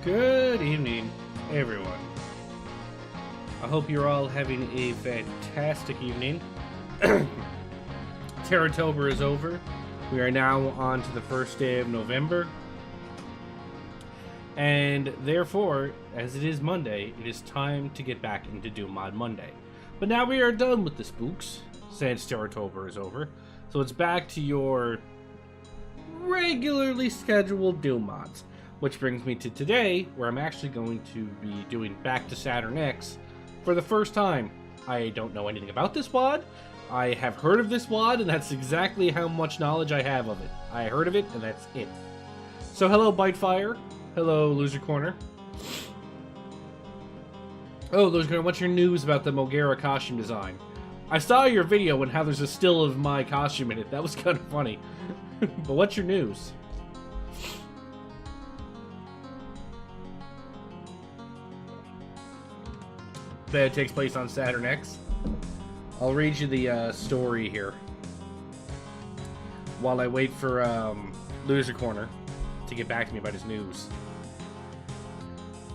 Good evening, everyone. I hope you're all having a fantastic evening. Terratober is over. We are now on to the first day of November. And therefore, as it is Monday, it is time to get back into Doom Mod Monday. But now we are done with the spooks, since Terratober is over. So it's back to your regularly scheduled Doom mods. Which brings me to today, where I'm actually going to be doing Back To Saturn X for the first time. I don't know anything about this WAD. I have heard of this WAD, and that's exactly how much knowledge I have of it. I heard of it, and that's it. So hello, Bitefire. Hello, Loser Corner. Oh, Loser Corner, what's your news about the Mogera costume design? I saw your video and how there's a still of my costume in it. That was kind of funny. But what's your news? That takes place on Saturn X. I'll read you the story here while I wait for Loser Corner to get back to me about his news.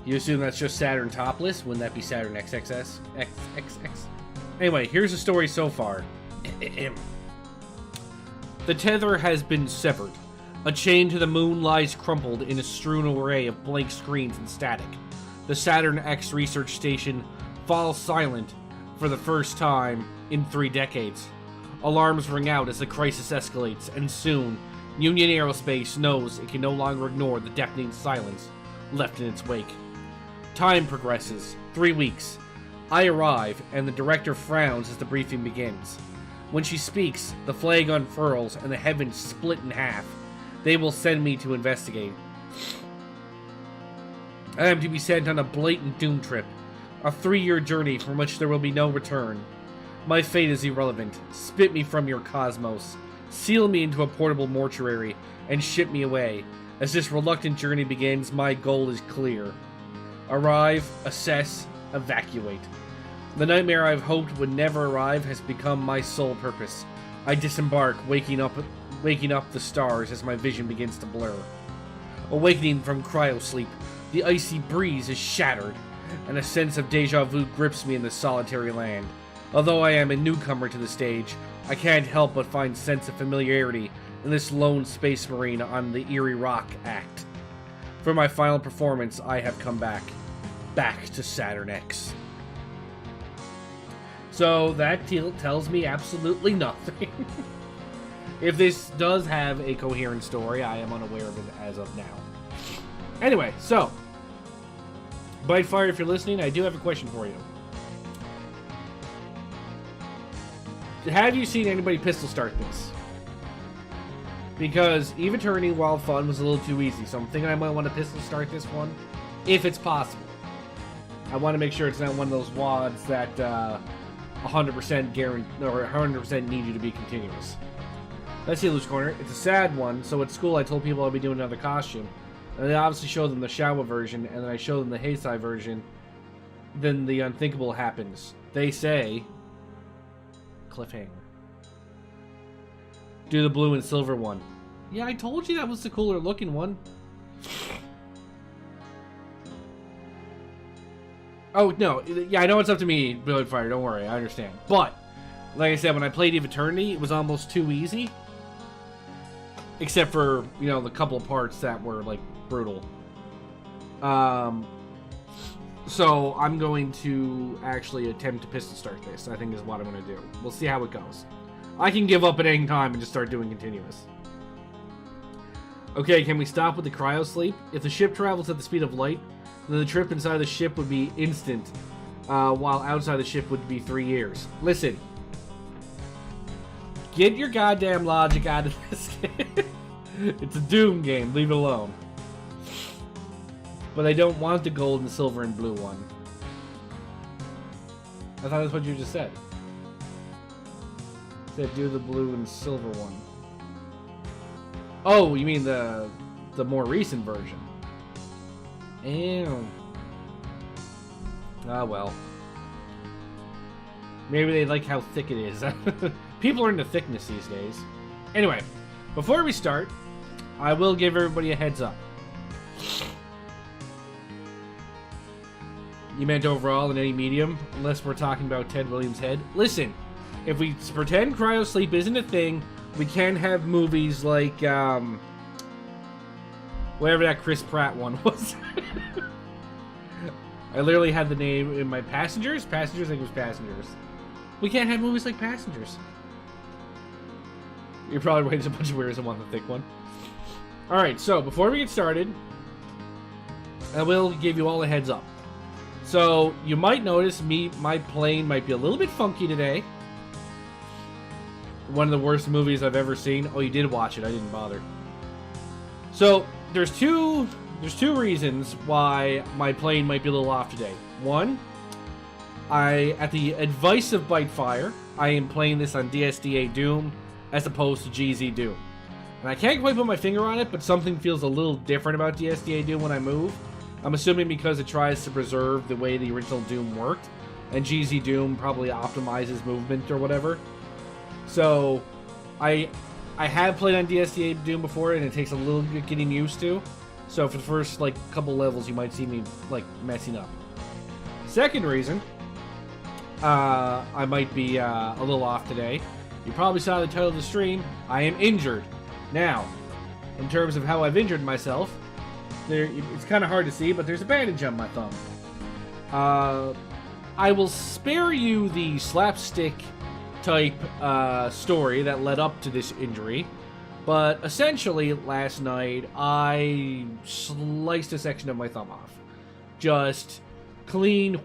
You assume that's just Saturn topless? Wouldn't that be Saturn XXS? XXX? Anyway, here's the story so far. The tether has been severed. A chain to the moon lies crumpled in a strewn array of blank screens and static. The Saturn X research station falls silent for the first time in 3 decades. Alarms ring out as the crisis escalates, and soon, Union Aerospace knows it can no longer ignore the deafening silence left in its wake. Time progresses. 3 weeks. I arrive, and the director frowns as the briefing begins. When she speaks, the flag unfurls and the heavens split in half. They will send me to investigate. I am to be sent on a blatant doom trip. A 3-year journey from which there will be no return. My fate is irrelevant. Spit me from your cosmos. Seal me into a portable mortuary and ship me away. As this reluctant journey begins, my goal is clear. Arrive, assess, evacuate. The nightmare I've hoped would never arrive has become my sole purpose. I disembark, waking up the stars as my vision begins to blur. Awakening from cryosleep, the icy breeze is shattered, and a sense of deja vu grips me in this solitary land. Although I am a newcomer to the stage, I can't help but find sense of familiarity in this lone space marine on the Eerie Rock act. For my final performance, I have come back. Back to Saturn X. So that tells me absolutely nothing. If this does have a coherent story, I am unaware of it as of now. Anyway, so Bitefire, if you're listening, I do have a question for you. Have you seen anybody pistol start this? Because Eve Attorney, while fun, was a little too easy, so I'm thinking I might want to pistol start this one, if it's possible. I want to make sure it's not one of those WADs that 100% guarantee or 100% need you to be continuous. Let's see, Loose Corner. It's a sad one. So at school, I told people I'll be doing another costume. And I obviously showed them the Shawa version, and then I showed them the Heisei version. Then the unthinkable happens. They say, cliffhanger. Do the blue and silver one. Yeah, I told you that was the cooler looking one. Oh, no. Yeah, I know it's up to me, Billy Fire. Don't worry. I understand. But, like I said, when I played Eve Eternity, it was almost too easy. Except for, you know, the couple of parts that were, like, brutal. So, I'm going to actually attempt to pistol start this, I think is what I'm going to do. We'll see how it goes. I can give up at any time and just start doing continuous. Okay, can we stop with the cryo sleep? If the ship travels at the speed of light, then the trip inside the ship would be instant, while outside the ship would be 3 years. Listen. Get your goddamn logic out of this game. It's a Doom game, leave it alone. But I don't want the gold and silver and blue one. I thought that's what you just said. You said do the blue and silver one. Oh, you mean the more recent version. Ew. Ah, well. Maybe they like how thick it is. People are into thickness these days. Anyway, before we start, I will give everybody a heads up. You meant overall in any medium, unless we're talking about Ted Williams' head. Listen, if we pretend cryosleep isn't a thing, we can have movies like, whatever that Chris Pratt one was. I literally had the name in my Passengers? Passengers? I think it was Passengers. We can't have movies like Passengers. You're probably right, there's a bunch of weirdos that want the thick one. Alright, so before we get started, I will give you all a heads up. So, you might notice my plane might be a little bit funky today. One of the worst movies I've ever seen. Oh, you did watch it, I didn't bother. So, there's two reasons why my plane might be a little off today. One, at the advice of Bitefire, I am playing this on DSDA Doom as opposed to GZ Doom. And I can't quite put my finger on it, but something feels a little different about DSDA Doom when I move. I'm assuming because it tries to preserve the way the original Doom worked, and GZ Doom probably optimizes movement or whatever. So, I have played on DSDA Doom before, and it takes a little bit getting used to. So for the first, like, couple levels, you might see me, like, messing up. Second reason, I might be a little off today. You probably saw the title of the stream. I am injured. Now, in terms of how I've injured myself, it's kind of hard to see, but there's a bandage on my thumb. I will spare you the slapstick type story that led up to this injury, but essentially last night I sliced a section of my thumb off. Just clean,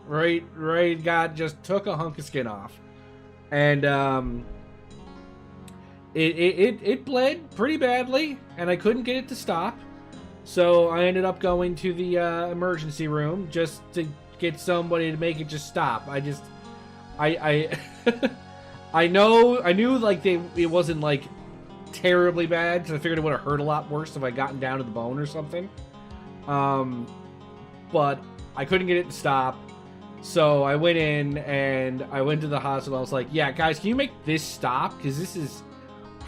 right, just took a hunk of skin off. And it bled pretty badly, and I couldn't get it to stop. So I ended up going to the emergency room just to get somebody to make it just stop. I knew like it wasn't like terribly bad, because I figured it would have hurt a lot worse if I gotten down to the bone or something. But I couldn't get it to stop. So I went in and I went to the hospital. I was like, yeah, guys, can you make this stop? Because this is,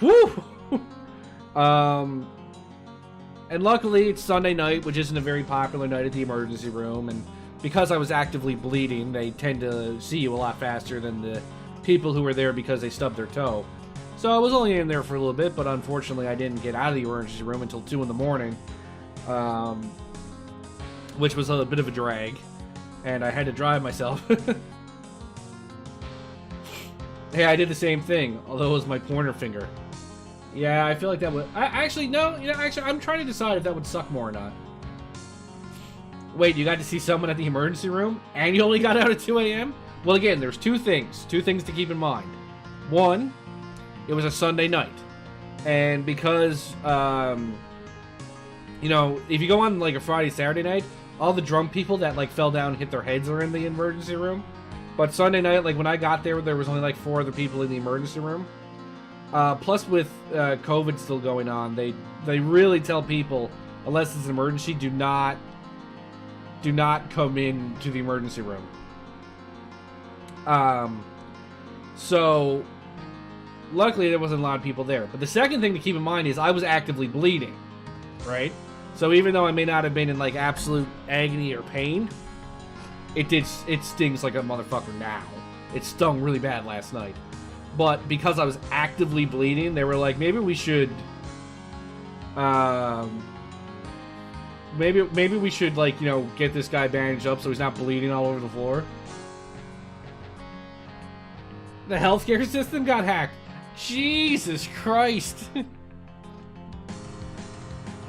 whoo! And luckily it's Sunday night, which isn't a very popular night at the emergency room. And because I was actively bleeding, they tend to see you a lot faster than the people who were there because they stubbed their toe. So I was only in there for a little bit, but unfortunately I didn't get out of the emergency room until 2 in the morning. Which was a bit of a drag. And I had to drive myself. Hey, I did the same thing, although it was my pointer finger. Yeah, I feel like that would... actually, no. Actually, I'm trying to decide if that would suck more or not. Wait, you got to see someone at the emergency room? And you only got out at 2 a.m.? Well, again, there's two things to keep in mind. One, it was a Sunday night. And because, you know, if you go on, like, a Friday, Saturday night, all the drunk people that, like, fell down and hit their heads are in the emergency room. But Sunday night, like, when I got there was only, like, 4 other people in the emergency room. Plus, with COVID still going on, they really tell people, unless it's an emergency, do not come in to the emergency room. So, luckily there wasn't a lot of people there. But the second thing to keep in mind is I was actively bleeding, right? So even though I may not have been in, like, absolute agony or pain, it stings like a motherfucker now. It stung really bad last night. But because I was actively bleeding, they were like, maybe we should, maybe we should, like, you know, get this guy bandaged up so he's not bleeding all over the floor. The healthcare system got hacked. Jesus Christ.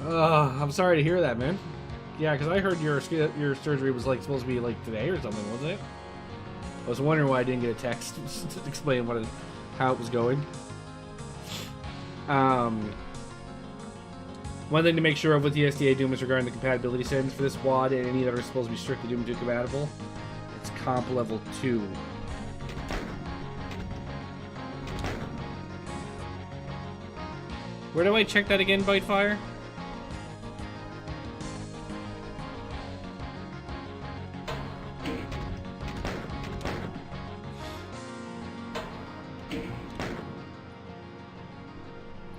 I'm sorry to hear that, man. Yeah, because I heard your surgery was, like, supposed to be, like, today or something, wasn't it? I was wondering why I didn't get a text to explain how it was going. One thing to make sure of with the SDA Doom is regarding the compatibility settings for this WAD and any that are supposed to be strictly Doom 2 compatible. It's comp level 2. Where do I check that again, Bitefire?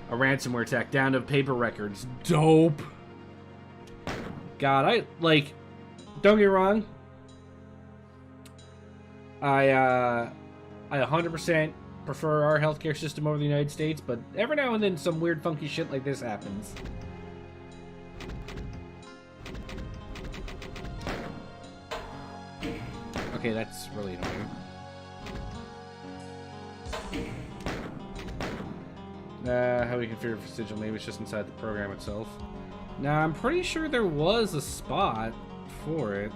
A ransomware attack down to paper records. Dope. God, don't get me wrong. I 100% prefer our healthcare system over the United States, but every now and then some weird funky shit like this happens. Okay, that's really annoying. How do we configure for sigil? Maybe it's just inside the program itself. Now, I'm pretty sure there was a spot for it.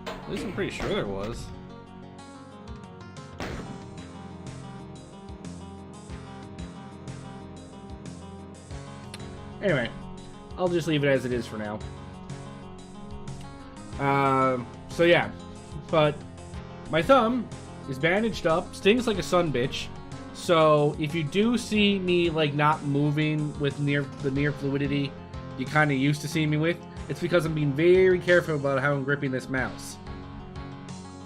At least I'm pretty sure there was. Anyway, I'll just leave it as it is for now. So yeah, but my thumb is bandaged up, stings like a sunbitch. So if you do see me like not moving with the near fluidity you kind of used to see me with, it's because I'm being very careful about how I'm gripping this mouse.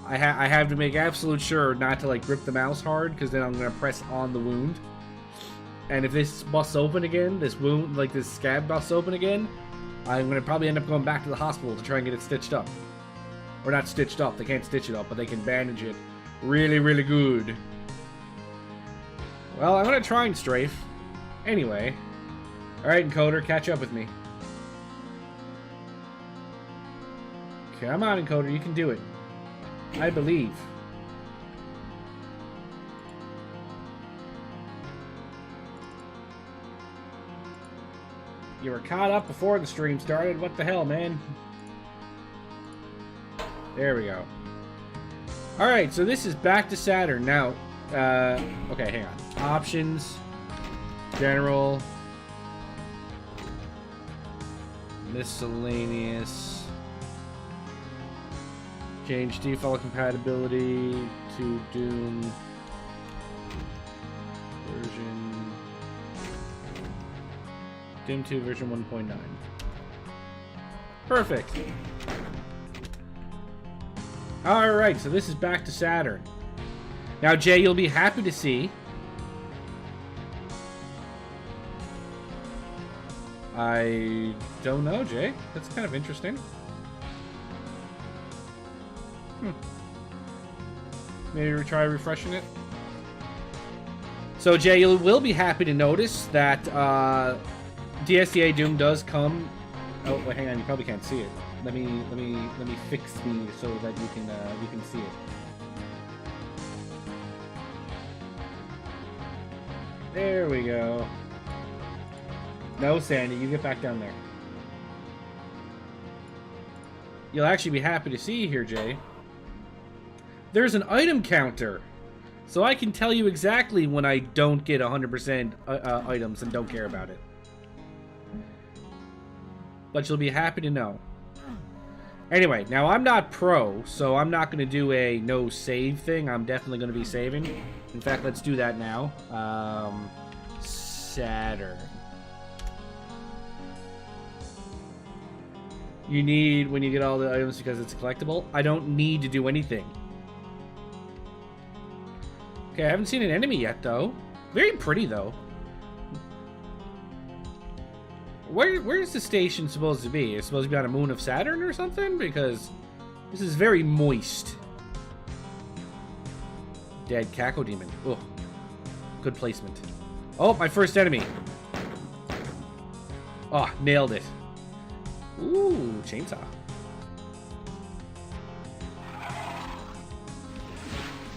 I have to make absolute sure not to like grip the mouse hard, because then I'm gonna press on the wound. And if this busts open again, this wound, like this scab busts open again, I'm gonna probably end up going back to the hospital to try and get it stitched up. Or not stitched up, they can't stitch it up, but they can bandage it really, really good. Well, I'm gonna try and strafe. Anyway. Alright, encoder, catch up with me. Come on, encoder, you can do it. I believe. You were caught up before the stream started. What the hell, man? There we go. Alright, so this is Back to Saturn. Now, okay, hang on. Options. General. Miscellaneous. Change default compatibility to Doom version. Doom 2 version 1.9. Perfect. Alright, so this is Back to Saturn. Now, Jay, you'll be happy to see I don't know, Jay. That's kind of interesting. Maybe we try refreshing it. So, Jay, you will be happy to notice that DSTA Doom does come. Oh, wait, hang on. You probably can't see it. Let me fix me so that you can see it. There we go. No, Sandy, you get back down there. You'll actually be happy to see here, Jay. There's an item counter. So I can tell you exactly when I don't get 100% items and don't care about it. But you'll be happy to know. Anyway, now I'm not pro, so I'm not going to do a no save thing. I'm definitely going to be saving. In fact, let's do that now. Saturn. You need when you get all the items because it's collectible. I don't need to do anything. Okay, I haven't seen an enemy yet, though. Very pretty, though. Where's the station supposed to be? It's supposed to be on a moon of Saturn or something? Because this is very moist. Dead Caco Demon. Ugh. Good placement. Oh, my first enemy. Oh, nailed it. Ooh, chainsaw.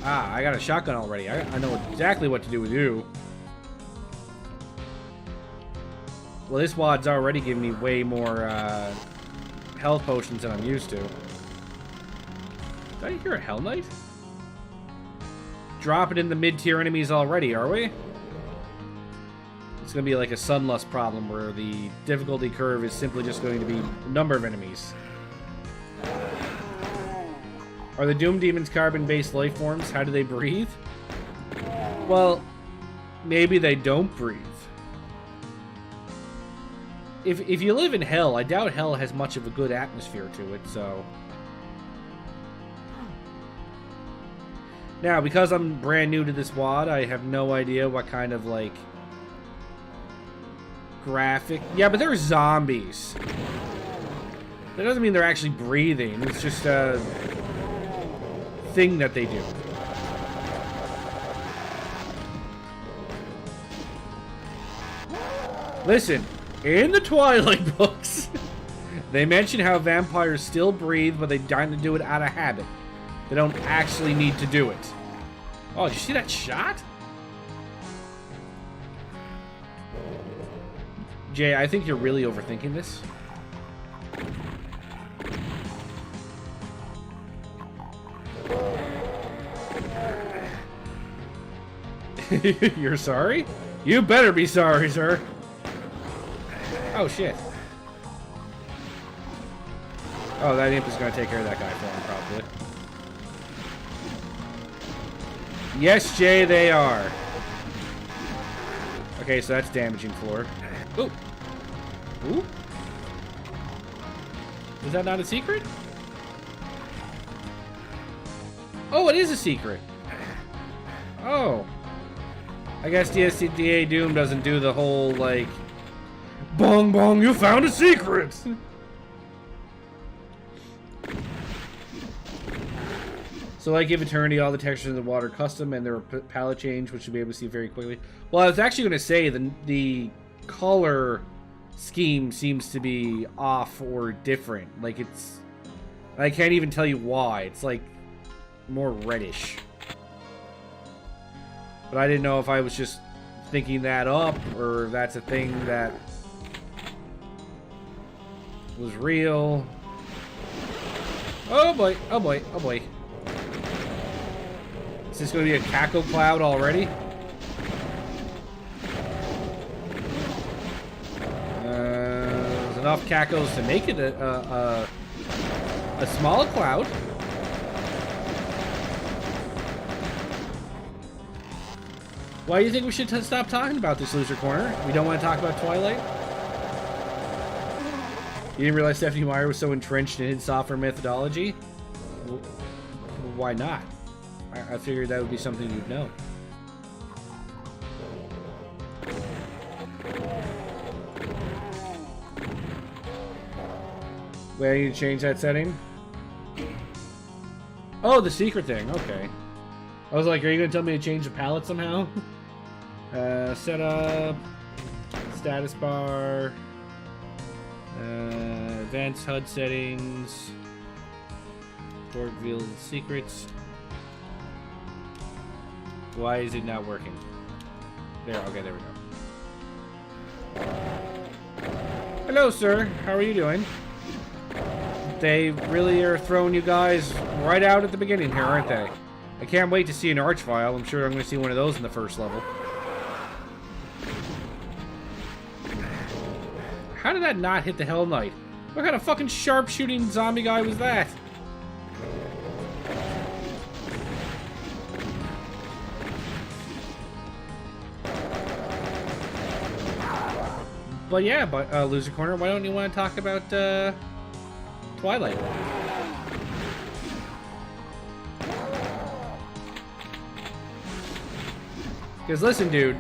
Ah, I got a shotgun already. I know exactly what to do with you. Well, this wad's already giving me way more health potions than I'm used to. Did I hear a Hell Knight? Drop it in the mid-tier enemies already, are we? It's going to be like a Sunlust problem where the difficulty curve is simply just going to be number of enemies. Are the Doom Demons carbon-based life forms? How do they breathe? Well, maybe they don't breathe. If you live in Hell, I doubt Hell has much of a good atmosphere to it, so... Now, because I'm brand new to this WAD, I have no idea what kind of, like... graphic. Yeah, but they're zombies. That doesn't mean they're actually breathing. It's just a thing that they do. Listen, in the Twilight books, they mention how vampires still breathe, but they kind of do it out of habit. They don't actually need to do it. Oh, did you see that shot? Jay, I think you're really overthinking this. You're sorry? You better be sorry, sir. Oh, shit. Oh, that imp is going to take care of that guy for him, probably. Yes, Jay, they are. Okay, so that's damaging floor. Ooh. Ooh. Is that not a secret? Oh, it is a secret. Oh. I guess DSCDA Doom doesn't do the whole, like, bong bong, you found a secret! So, like, give Eternity all the textures in the water custom and their palette change, which you'll be able to see very quickly. Well, I was actually going to say the color scheme seems to be off or different. Like, it's... I can't even tell you why. It's, like, more reddish. But I didn't know if I was just thinking that up, or if that's a thing that was real. Oh boy, oh boy, oh boy. Is this going to be a cackle cloud already? There's enough cackles to make it a small cloud. Why do you think we should stop talking about this, Loser Corner? We don't want to talk about Twilight? You didn't realize Stephanie Meyer was so entrenched in his software methodology? Why not? I figured that would be something you'd know. Wait, I need to change that setting? Oh, the secret thing. Okay. I was like, are you going to tell me to change the palette somehow? Setup, status bar, advanced HUD settings, door revealed secrets. Why is it not working? There, okay, there we go. Hello, sir. How are you doing? They really are throwing you guys right out at the beginning here, aren't they? I can't wait to see an Archvile. I'm sure I'm going to see one of those in the first level. How did that not hit the Hell Knight? What kind of fucking sharpshooting zombie guy was that? But yeah, Loser Corner, why don't you want to talk about Twilight? Because listen, dude,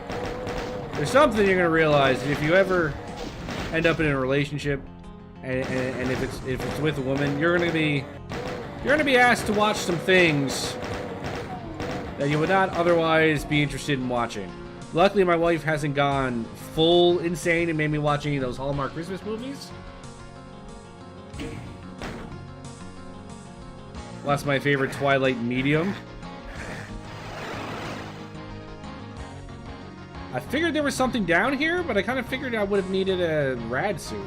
there's something you're gonna realize if you ever end up in a relationship, and if it's with a woman, you're gonna be asked to watch some things that you would not otherwise be interested in watching. Luckily, my wife hasn't gone full insane and made me watch any of those Hallmark Christmas movies. Well, that's my favorite Twilight medium. I figured there was something down here, but I kind of figured I would have needed a rad suit.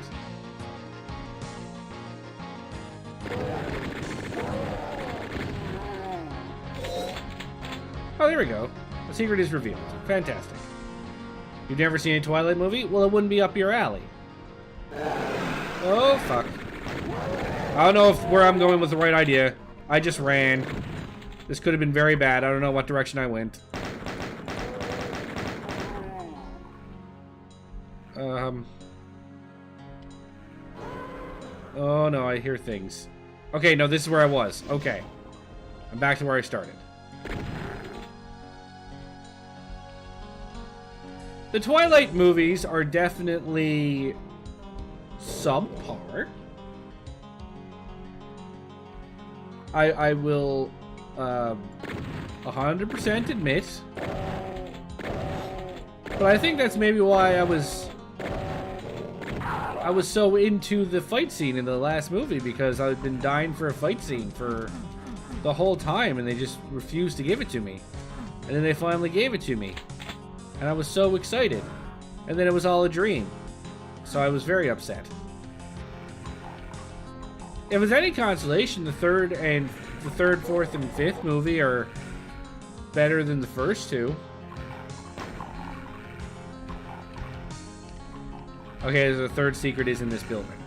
Oh, there we go. The secret is revealed. Fantastic. You've never seen a Twilight movie? Well, it wouldn't be up your alley. Oh, fuck. I don't know where I'm going with the right idea. I just ran. This could have been very bad. I don't know what direction I went. Oh no, I hear things. Okay, no, this is where I was. Okay. I'm back to where I started. The Twilight movies are definitely subpar. I will 100% admit. But I think that's maybe why I was so into the fight scene in the last movie, because I've been dying for a fight scene for the whole time, and they just refused to give it to me. And then they finally gave it to me. And I was so excited. And then it was all a dream. So I was very upset. If it's any consolation, the third, fourth, and fifth movie are better than the first two. Okay, the third secret is in this building.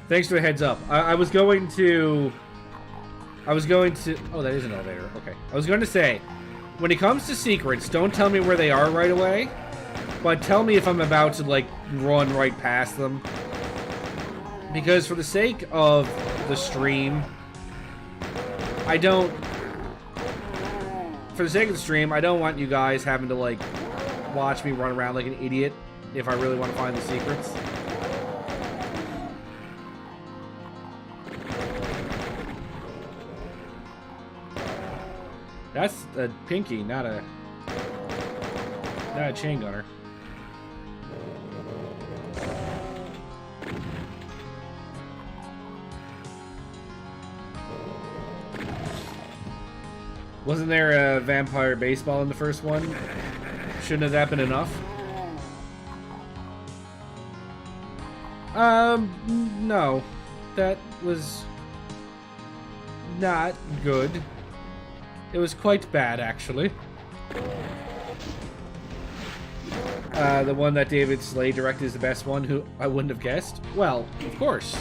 Thanks for the heads up. I was going to... Oh, that is an elevator. Okay. I was going to say, when it comes to secrets, don't tell me where they are right away, but tell me if I'm about to, like, run right past them. Because for the sake of the stream, I don't want you guys having to, like, watch me run around like an idiot if I really want to find the secrets. That's a pinky, not a chain gunner. Wasn't there a vampire baseball in the first one? Shouldn't have that been enough? No. That was not good. It was quite bad, actually. The one that David Slade directed is the best one, who I wouldn't have guessed. Well, of course.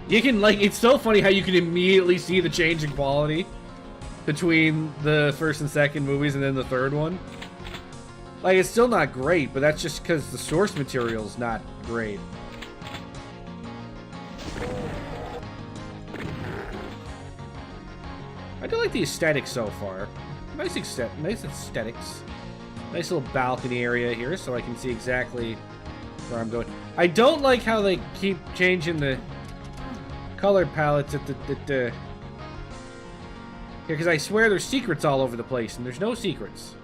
You can, like, it's so funny how you can immediately see the change in quality between the first and second movies and then the third one. Like, it's still not great, but that's just because the source material's not great. I do like the aesthetics so far. Nice aesthetics. Nice little balcony area here so I can see exactly where I'm going. I don't like how they keep changing the color palettes at the because I swear there's secrets all over the place, and there's no secrets.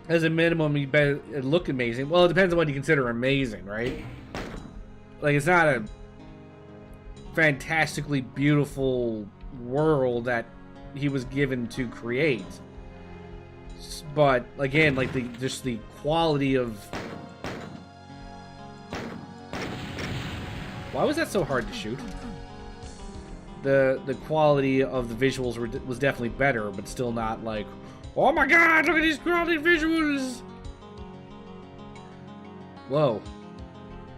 As a minimum, you better look amazing. Well, it depends on what you consider amazing, right? Like, it's not a fantastically beautiful world that he was given to create. But, again, like, just the quality of... Why was that so hard to shoot? The quality of the visuals was definitely better, but still not like, oh my god, look at these quality visuals! Whoa.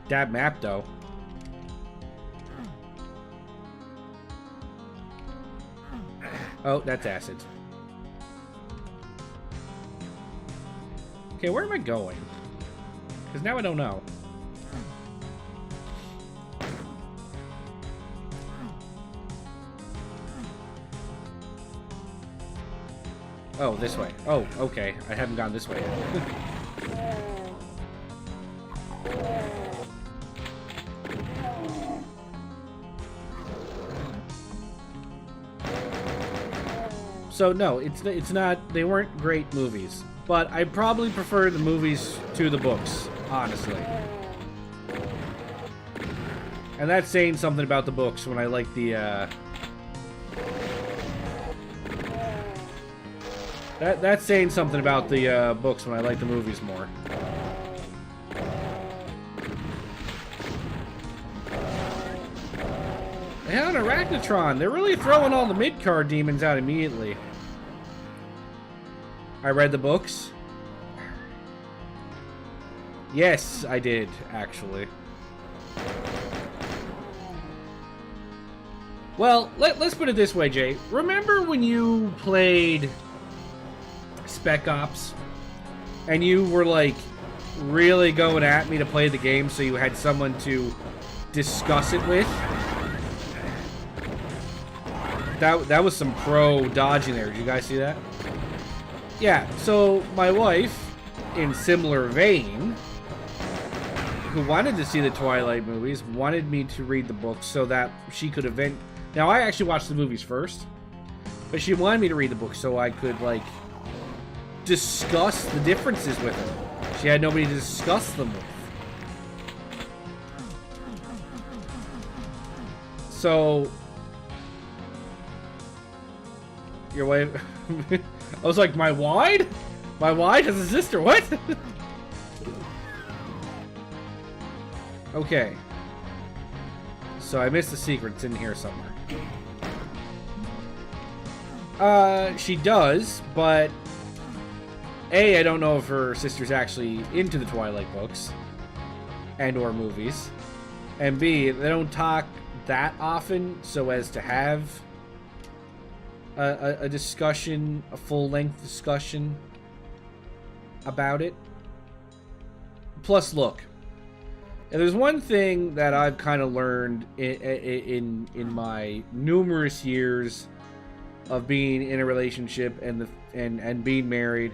Dab map, though. Oh, that's acid. Okay, where am I going? Because now I don't know. Oh, this way. Oh, okay. I haven't gone this way yet. So no, it's not. They weren't great movies, but I probably prefer the movies to the books, honestly. And that's saying something about the books when I like the. That's saying something about the books when I like the movies more. Yeah, an Arachnotron. They're really throwing all the mid-card demons out immediately. I read the books. Yes, I did, actually. Well, let's put it this way, Jay. Remember when you played Spec Ops and you were like really going at me to play the game so you had someone to discuss it with? That was some pro dodging there. Did you guys see that? Yeah, so my wife, in similar vein, who wanted to see the Twilight movies, wanted me to read the books so that she could Now, I actually watched the movies first, but she wanted me to read the books so I could, like, discuss the differences with her. She had nobody to discuss them with. So, your wife... I was like, my wide? My wide has a sister, what? Okay. So I missed the secret, it's in here somewhere. She does, but... A, I don't know if her sister's actually into the Twilight books. And or movies. And B, they don't talk that often so as to have a discussion, a full-length discussion about it. Plus, look, if there's one thing that I've kind of learned in my numerous years of being in a relationship and being married,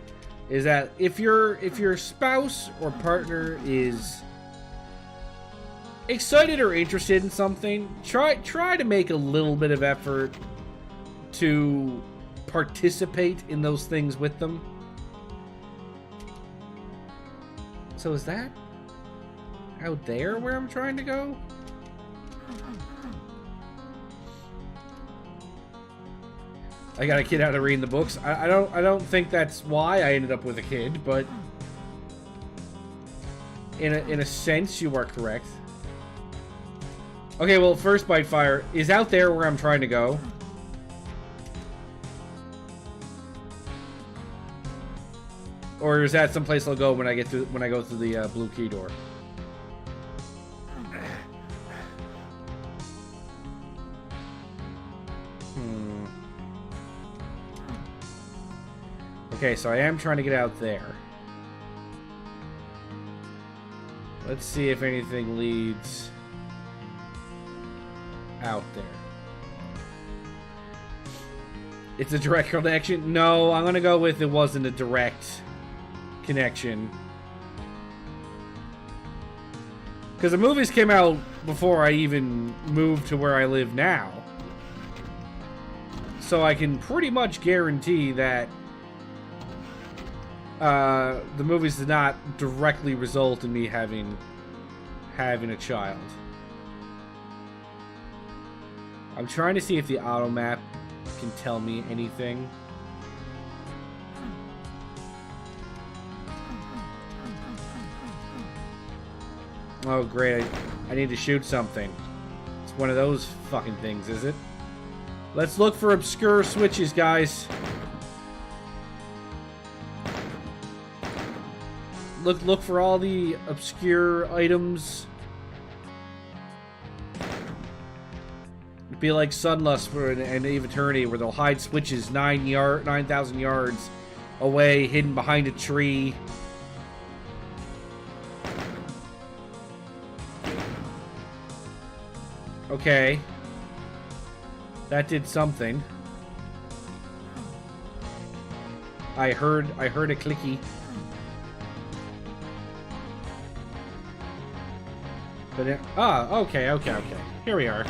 is that if your spouse or partner is excited or interested in something, try to make a little bit of effort to participate in those things with them. So is that out there where I'm trying to go? I got a kid out of reading the books. I don't think that's why I ended up with a kid, but in a sense you are correct. Okay, well, first bite fire is out there where I'm trying to go. Or is that someplace I'll go when I go through the blue key door? Okay, so I am trying to get out there. Let's see if anything leads out there. It's a direct connection? No, I'm gonna go with it wasn't a direct connection. Because the movies came out before I even moved to where I live now. So I can pretty much guarantee that the movies did not directly result in me having a child. I'm trying to see if the auto map can tell me anything. Oh great, I need to shoot something. It's one of those fucking things, is it? Let's look for obscure switches, guys. Look for all the obscure items. It'd be like Sunlust for an Eve Eternity, where they'll hide switches 9,000 yards away, hidden behind a tree. Okay. That did something. I heard a clicky. But it, okay. Here we are.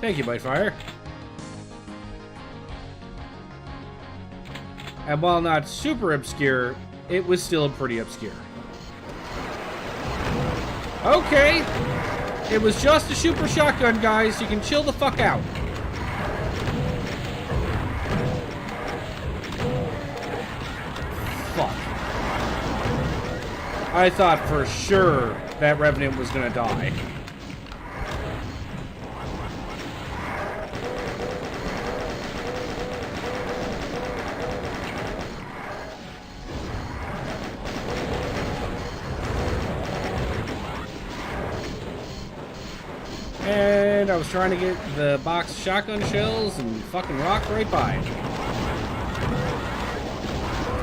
Thank you, Bitefire. And while not super obscure, it was still pretty obscure. Okay. It was just a super shotgun, guys. You can chill the fuck out. Fuck. I thought for sure that Revenant was gonna die. And I was trying to get the box of shotgun shells and fucking rocked right by it.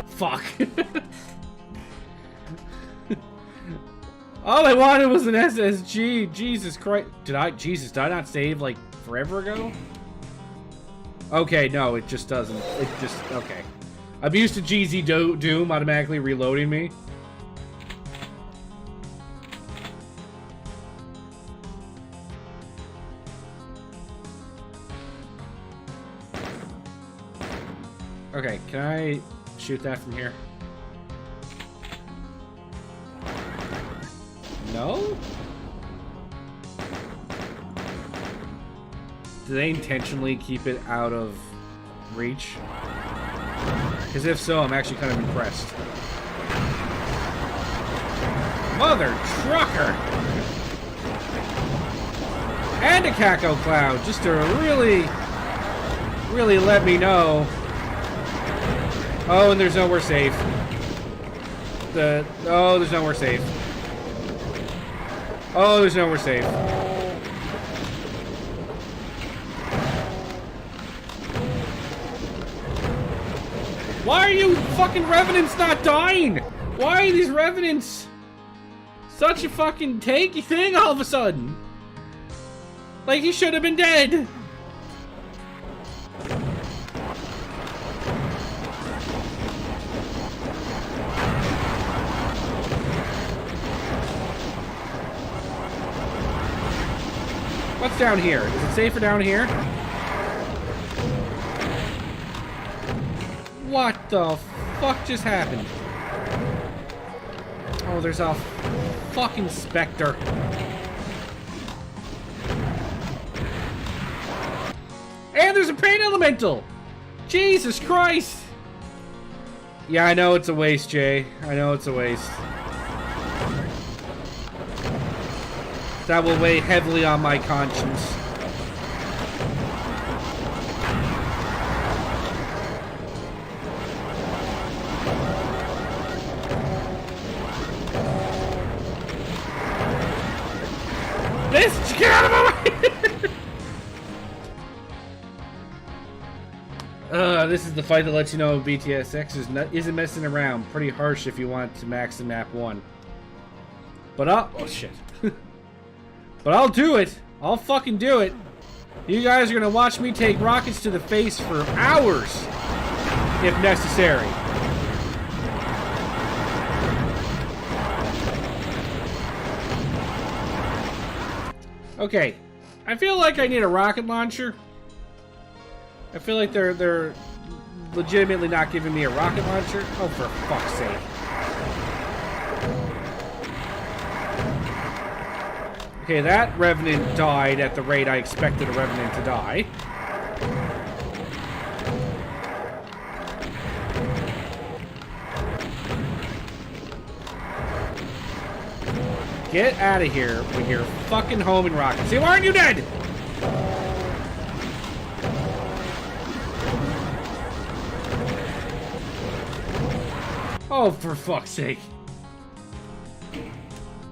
Fuck. All I wanted was an SSG. Jesus Christ. Did I not save like forever ago? Okay, no, it just doesn't. It just... Okay. I'm used to GZ Doom automatically reloading me. Okay, can I shoot that from here? No? Do they intentionally keep it out of reach? Because if so, I'm actually kind of impressed. Mother trucker! And a Caco Cloud, just to really let me know. Oh, and there's nowhere safe. Oh, there's nowhere safe. Oh, there's nowhere safe. Why are you fucking Revenants not dying? Why are these Revenants such a fucking tanky thing all of a sudden? Like, he should have been dead. What's down here? Is it safer down here? What the fuck just happened? Oh, there's a fucking Spectre. And there's a Pain Elemental! Jesus Christ! Yeah, I know it's a waste, Jay. I know it's a waste. That will weigh heavily on my conscience. Get out of my way! This is the fight that lets you know BtSX isn't messing around. Pretty harsh if you want to max the map 1. But oh shit. But I'll do it. I'll fucking do it. You guys are gonna watch me take rockets to the face for hours, if necessary. Okay, I feel like I need a rocket launcher. I feel like they're legitimately not giving me a rocket launcher. Oh, for fuck's sake. Okay, that Revenant died at the rate I expected a Revenant to die. Get out of here with your fucking homing rockets. See, why aren't you dead? Oh, for fuck's sake.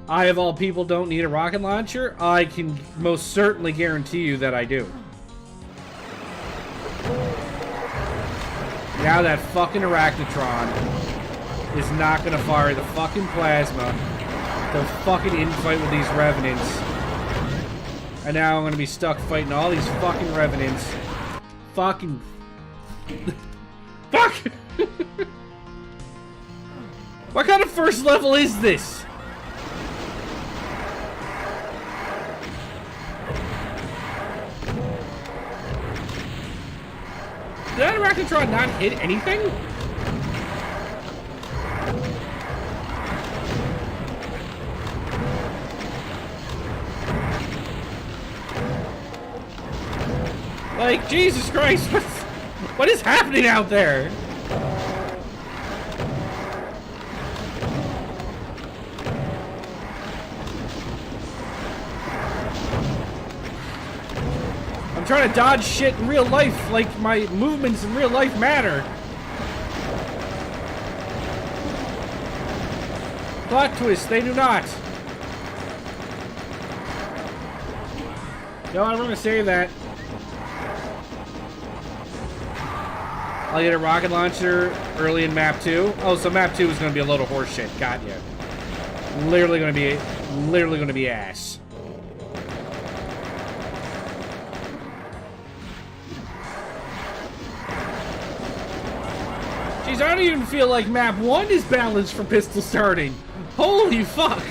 I, of all people, don't need a rocket launcher. I can most certainly guarantee you that I do. Now that fucking Arachnotron is not gonna fire the fucking plasma to fucking infight with these Revenants. And now I'm gonna be stuck fighting all these fucking Revenants. Fucking... Fuck! What kind of first level is this? Did that Arachnotron not hit anything? Like, Jesus Christ, what is happening out there? I'm trying to dodge shit in real life, like my movements in real life matter. Plot twist, they do not. No, I'm gonna save that. I'll get a rocket launcher early in map 2. Oh, so map 2 is gonna be a load of horse shit. Got ya. Literally gonna be ass. Jeez, I don't even feel like map 1 is balanced for pistol starting. Holy fuck.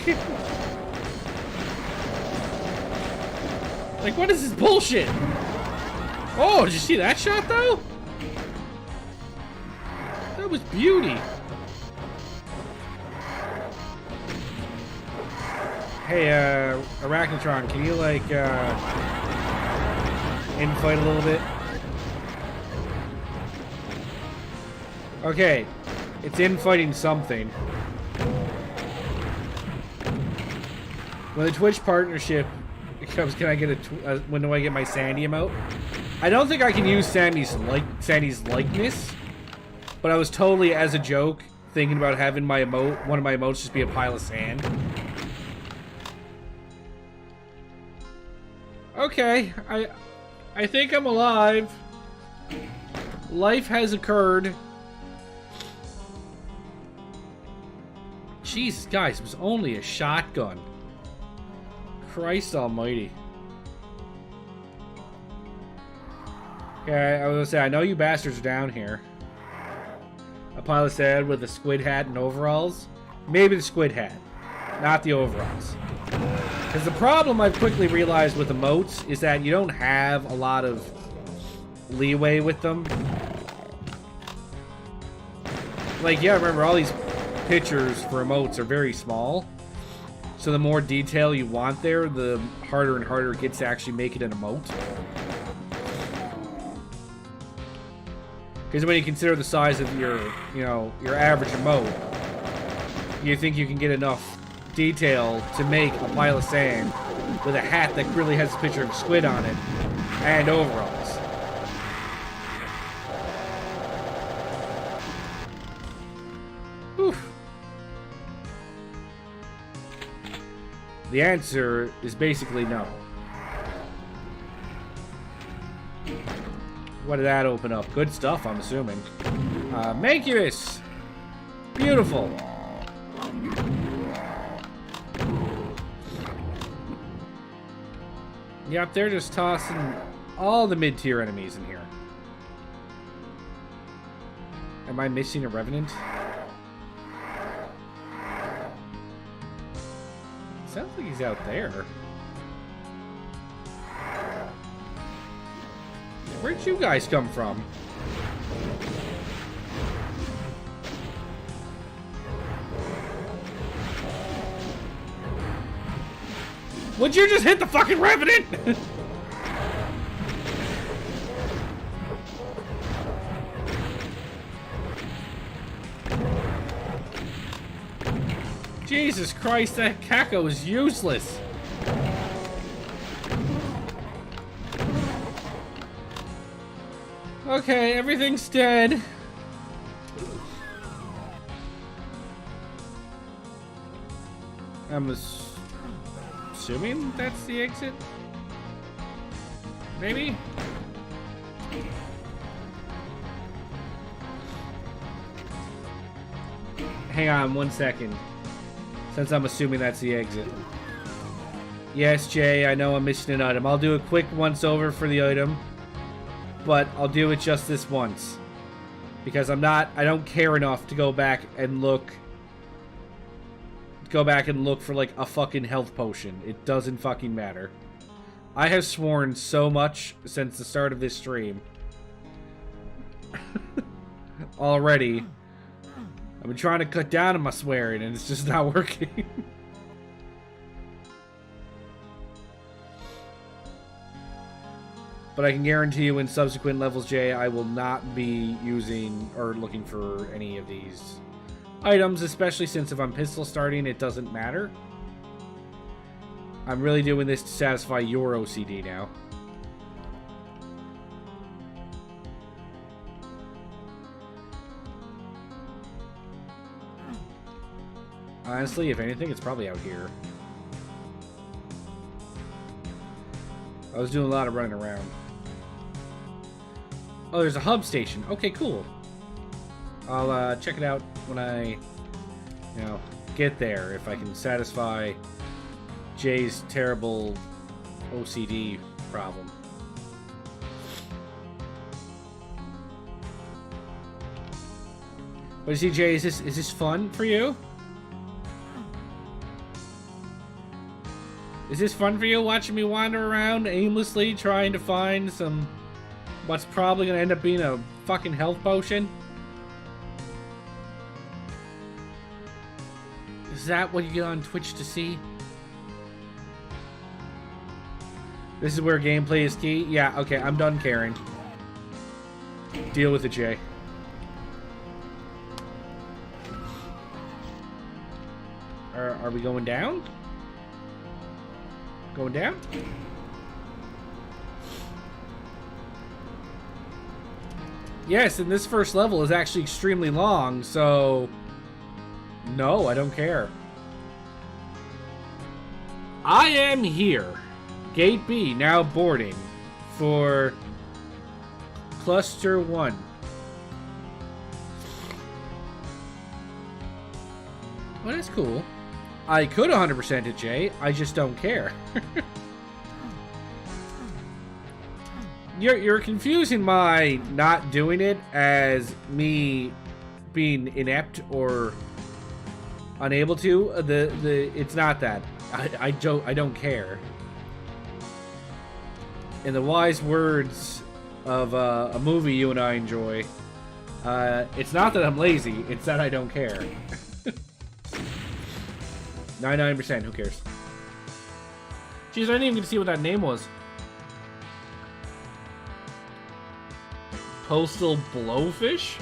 Like, what is this bullshit? Oh, did you see that shot, though? That was beauty. Hey, Arachnotron, can you, like, infight a little bit? Okay, it's infighting something. When the Twitch partnership comes, can I get when do I get my Sandy emote? I don't think I can use Sandy's likeness, but I was totally, as a joke, thinking about having my emote, one of my emotes just be a pile of sand. Okay, I think I'm alive. Life has occurred. Jesus, guys, it was only a shotgun. Christ almighty. Okay, I was gonna say, I know you bastards are down here. A pile of sand with a squid hat and overalls. Maybe the squid hat, not the overalls. Because the problem I've quickly realized with emotes is that you don't have a lot of leeway with them. Like, yeah, remember, all these pictures for emotes are very small. So the more detail you want there, the harder and harder it gets to actually make it an emote. Because when you consider the size of your, you know, your average emote, you think you can get enough detail to make a pile of sand with a hat that clearly has a picture of a squid on it and overalls. Oof. The answer is basically no. What did that open up? Good stuff, I'm assuming. Mancubus! Beautiful. Yep, they're just tossing all the mid-tier enemies in here. Am I missing a Revenant? Sounds like he's out there. Where'd you guys come from? Would you just hit the fucking Revenant? Jesus Christ, that Kako is useless. Okay, everything's dead. I'm assuming that's the exit? Maybe? Hang on 1 second. Since I'm assuming that's the exit. Yes, Jay, I know I'm missing an item. I'll do a quick once-over for the item. But I'll do it just this once. Because I don't care enough to go back and look for like a fucking health potion. It doesn't fucking matter. I have sworn so much since the start of this stream. Already. I've been trying to cut down on my swearing and it's just not working. But I can guarantee you in subsequent levels, Jay, I will not be using or looking for any of these items, especially since if I'm pistol starting, it doesn't matter. I'm really doing this to satisfy your OCD now. Honestly, if anything, it's probably out here. I was doing a lot of running around. Oh, there's a hub station. Okay, cool. I'll check it out when I, you know, get there. If I can satisfy Jay's terrible OCD problem. But see, Jay, is this fun for you? Is this fun for you, watching me wander around aimlessly trying to find some... what's probably gonna end up being a fucking health potion? Is that what you get on Twitch to see? This is where gameplay is key? Yeah, okay, I'm done caring. Deal with it, Jay. Are we going down? Going down? Yes, and this first level is actually extremely long, so... no, I don't care. I am here. Gate B, now boarding. For... Cluster 1. Well, that's cool. I could 100% it, Jay. I just don't care. You're confusing my not doing it as me being inept or unable to. It's not that. I don't care. In the wise words of a movie you and I enjoy, it's not that I'm lazy, it's that I don't care. 99%, who cares? Jeez, I didn't even get to see what that name was. Postal Blowfish?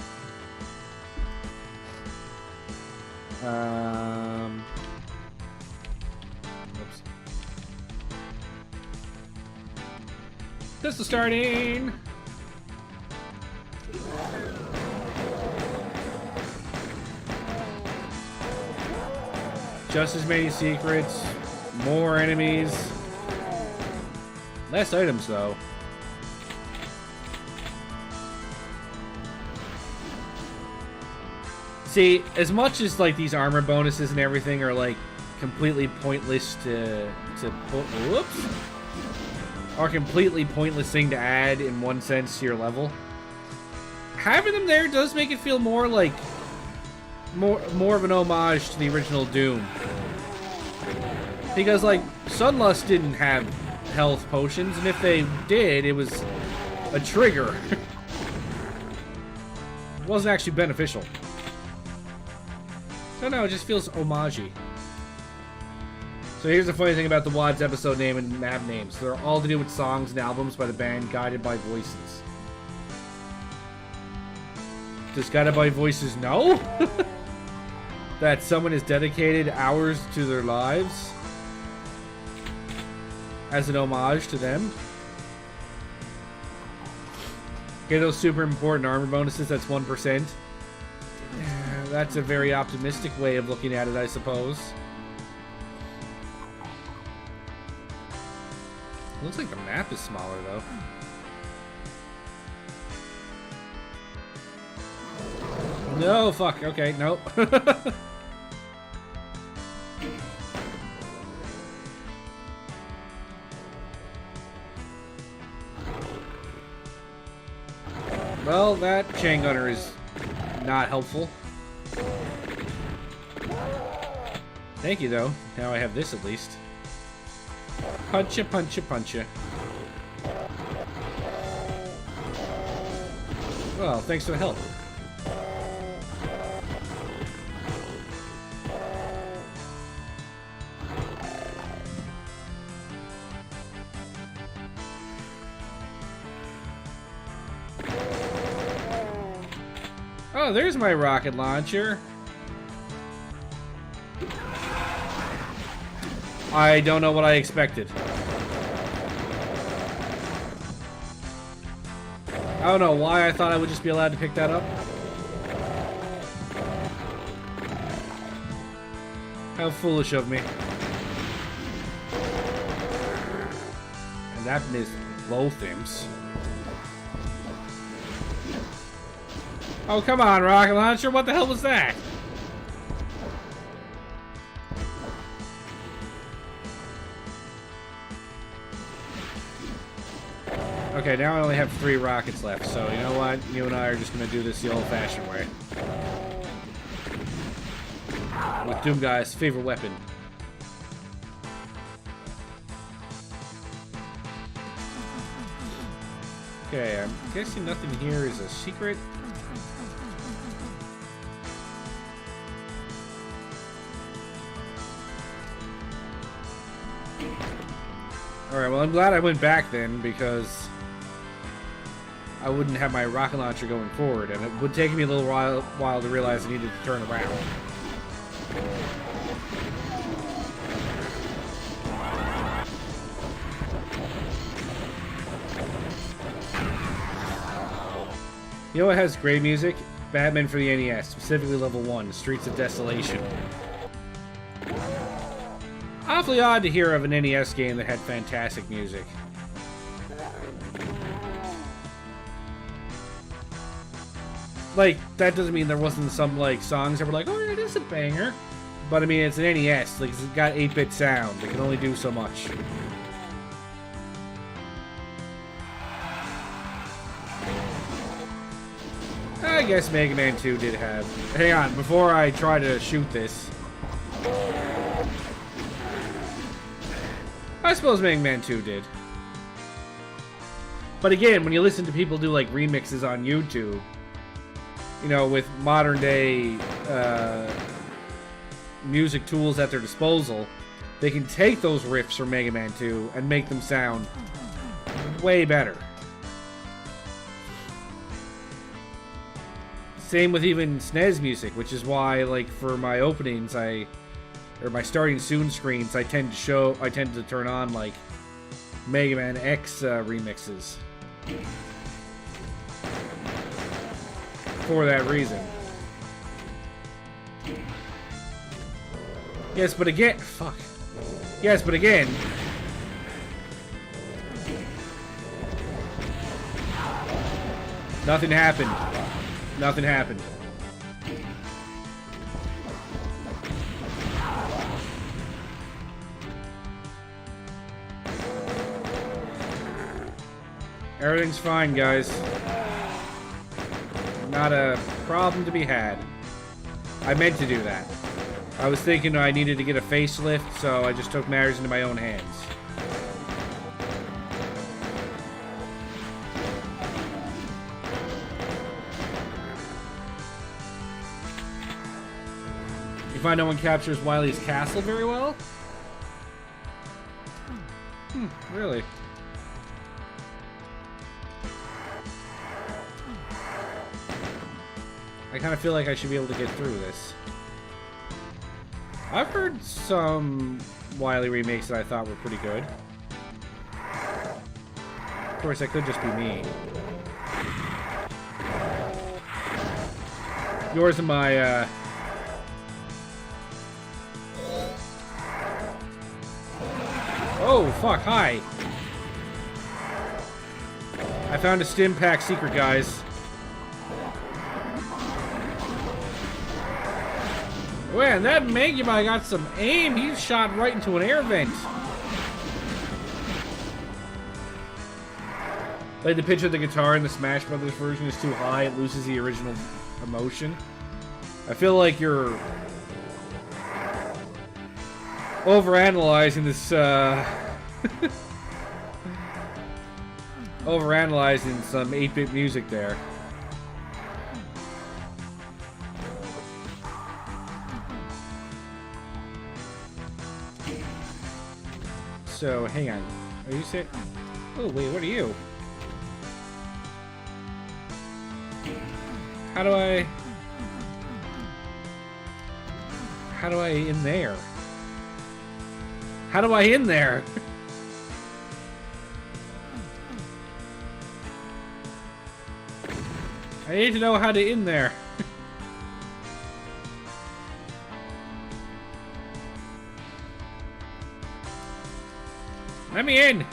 Oops. Pistol starting! Just as many secrets, more enemies, less items though. See, as much as like these armor bonuses and everything are like completely pointless to put, whoops, are completely pointless thing to add in one sense to your level, having them there does make it feel more like more of an homage to the original Doom. Because, like, Sunlust didn't have health potions, and if they did, it was a trigger. It wasn't actually beneficial. So no, it just feels homage-y. So here's the funny thing about the WAD's episode name and map names. They're all to do with songs and albums by the band Guided by Voices. Does Guided by Voices know that someone has dedicated hours to their lives as an homage to them? Get those super important armor bonuses, that's 1%. That's a very optimistic way of looking at it, I suppose. Looks like the map is smaller, though. No, fuck. Okay, nope. Well, that chain gunner is not helpful. Thank you, though. Now I have this at least. Puncha, puncha, puncha. Well, thanks for the help. Oh, there's my rocket launcher. I don't know what I expected. I don't know why I thought I would just be allowed to pick that up. How foolish of me. And that is Lothims. Oh, come on, rocket launcher. What the hell was that? Okay, now I only have 3 rockets left, so you know what? You and I are just going to do this the old-fashioned way. with Doomguy's favorite weapon. Okay, I'm guessing nothing here is a secret. Alright, well I'm glad I went back then, because I wouldn't have my rocket launcher going forward, and it would take me a little while to realize I needed to turn around. You know what has great music? Batman for the NES, specifically level 1, Streets of Desolation. Awfully odd to hear of an NES game that had fantastic music. Like, that doesn't mean there wasn't some, like, songs that were like, oh yeah, this is a banger. But I mean, it's an NES, like, it's got 8-bit sound. It can only do so much. I guess Mega Man 2 did have... Hang on, before I try to shoot this. I suppose Mega Man 2 did. But again, when you listen to people do, like, remixes on YouTube, you know, with modern day music tools at their disposal, they can take those riffs from Mega Man 2 and make them sound way better. Same with even SNES music, which is why, like, for my openings, or my starting soon screens, I tend to turn on, like, Mega Man X remixes. For that reason. Yes, but again... Fuck. Yes, but again... Nothing happened. Nothing happened. Everything's fine, guys. Not a problem to be had. I meant to do that. I was thinking I needed to get a facelift, so I just took matters into my own hands. You find no one captures Wily's castle very well? Really? I kind of feel like I should be able to get through this. I've heard some Wily remakes that I thought were pretty good. Of course, that could just be me. Yours and my, Oh, fuck, hi! I found a stim pack secret, guys. Man, that Magumai got some aim. He shot right into an air vent. Like, the pitch of the guitar in the Smash Brothers version is too high. It loses the original emotion. I feel like you're overanalyzing this, overanalyzing some 8-bit music there. So, hang on. Are you saying... Oh, wait, what are you? How do I in there? How do I in there? I need to know how to in there. Let me in!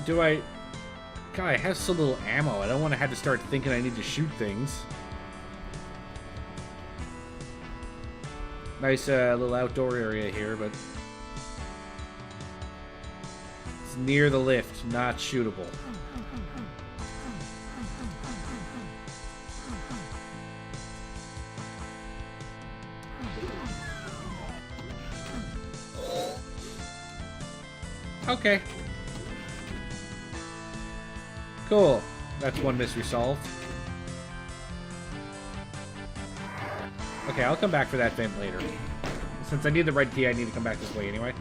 Do I... God, I have so little ammo. I don't want to have to start thinking I need to shoot things. Nice little outdoor area here, but... It's near the lift, not shootable. Okay. Cool. That's one mystery solved. Okay, I'll come back for that vent later. Since I need the red key, I need to come back this way anyway.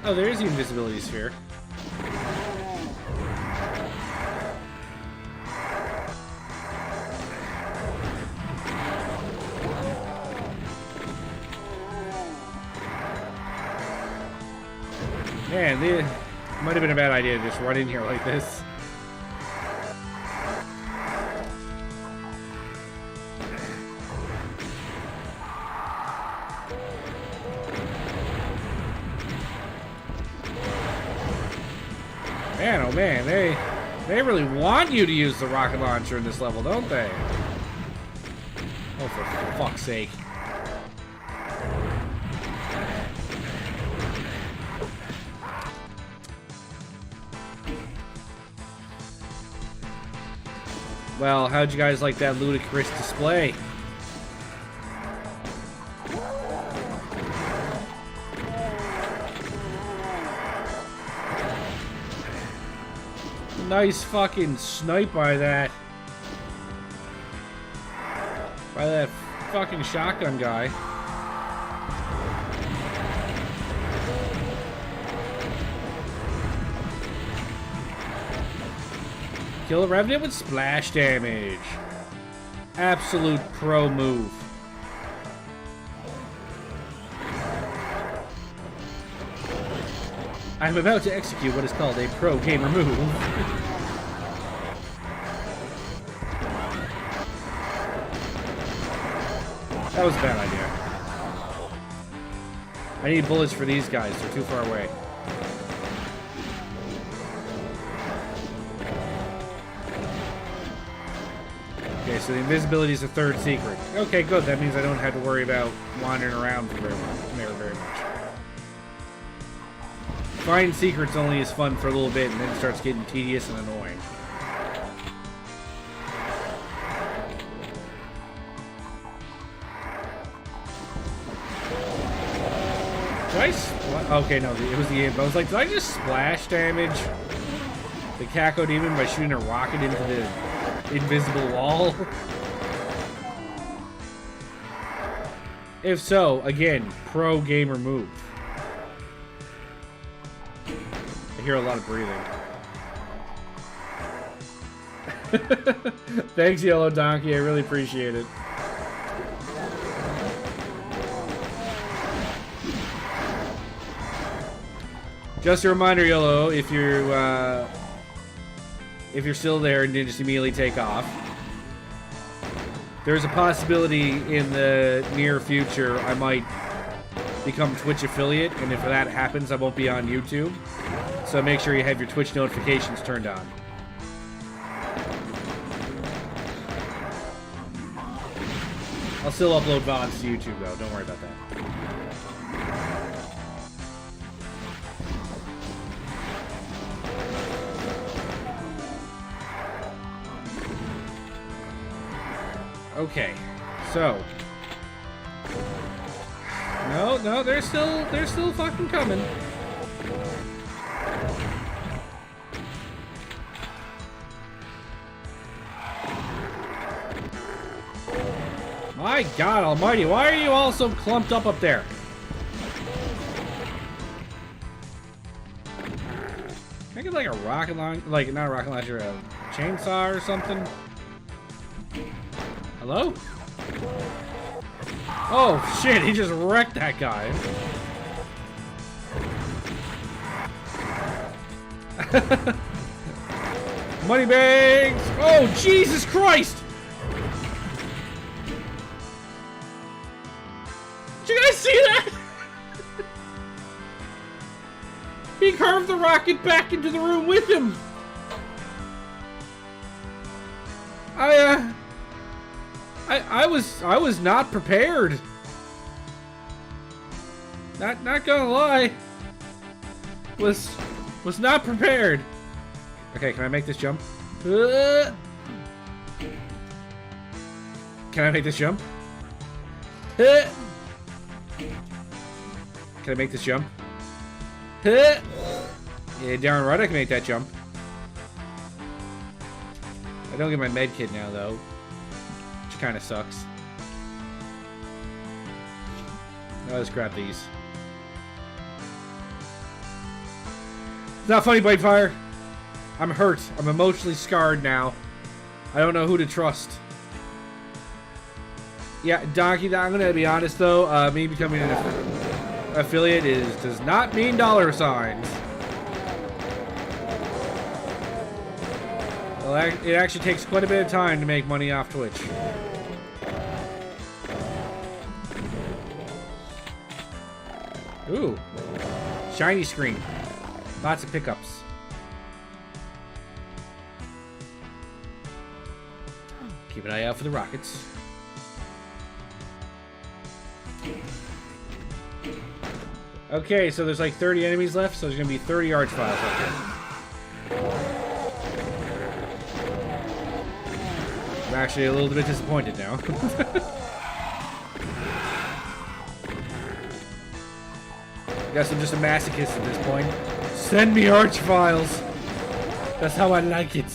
Oh, there is the invisibility sphere. Man, it might have been a bad idea to just run in here like this. Man, oh man, they really want you to use the rocket launcher in this level, don't they? Oh, for fuck's sake. Well, how'd you guys like that ludicrous display? Nice fucking snipe by that fucking shotgun guy. Kill a Revenant with splash damage. Absolute pro move. I'm about to execute what is called a pro gamer move. That was a bad idea. I need bullets for these guys. They're too far away. Okay, so the invisibility is the third secret. Okay, good. That means I don't have to worry about wandering around very much. Find secrets only is fun for a little bit, and then it starts getting tedious and annoying. Did I okay, no, it was the imp. I was like, did I just splash damage the Caco Demon by shooting a rocket into the invisible wall? If so, again, pro gamer move. I hear a lot of breathing. Thanks, Yellow Donkey. I really appreciate it. Just a reminder, Yellow, if you're still there and didn't just immediately take off, there's a possibility in the near future I might become Twitch affiliate, and if that happens, I won't be on YouTube. So make sure you have your Twitch notifications turned on. I'll still upload VODs to YouTube, though. Don't worry about that. Okay, so no, they're still fucking coming. My God Almighty, why are you all so clumped up there? Can I get like a rocket launcher, like not a rocket launcher, a chainsaw or something? Hello? Oh shit, he just wrecked that guy. Money bags! Oh, Jesus Christ! Did you guys see that? He carved the rocket back into the room with him. I was not prepared. Not gonna lie. Was not prepared. Okay, can I make this jump? Can I make this jump? Can I make this jump? Huh. Yeah, darn right I can make that jump. I don't get my med kit now, though. Which kind of sucks. Now let's grab these. It's not funny, Blightfire. I'm hurt. I'm emotionally scarred now. I don't know who to trust. Yeah, Donkey, I'm gonna be honest though. Me becoming an affiliate does not mean dollar signs. Well, it actually takes quite a bit of time to make money off Twitch. Ooh, shiny screen, lots of pickups. Keep an eye out for the rockets. Okay, so there's like 30 enemies left, so there's gonna be 30 arch files left here. I'm actually a little bit disappointed now. Guess I'm just a masochist at this point. Send me arch files. That's how I like it.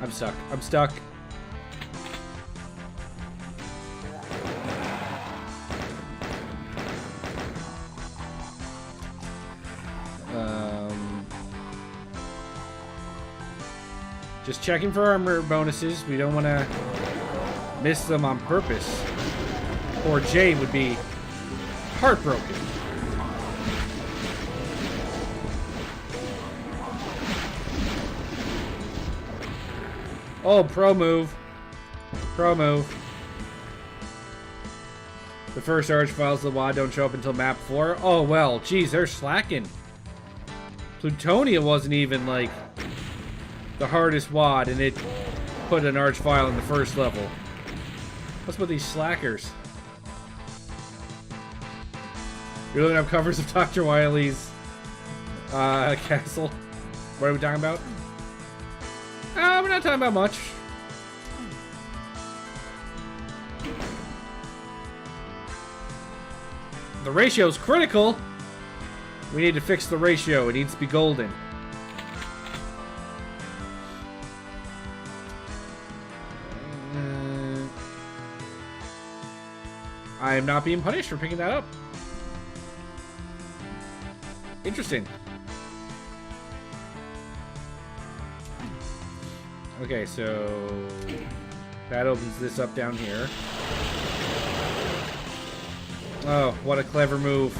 I'm stuck. I'm stuck. Just checking for armor bonuses. We don't want to miss them on purpose. Or Jay would be heartbroken. Oh, pro move. Pro move. The first arch files of the WAD don't show up until map 4. Oh, well, geez, they're slacking. Plutonia wasn't even, like, the hardest WAD, and it put an arch file in the first level. What's with these slackers? You're looking up covers of Dr. Wily's castle. What are we talking about? We're not talking about much. The ratio's critical. We need to fix the ratio. It needs to be golden. I am not being punished for picking that up. Interesting. Okay, so that opens this up down here. Oh, what a clever move.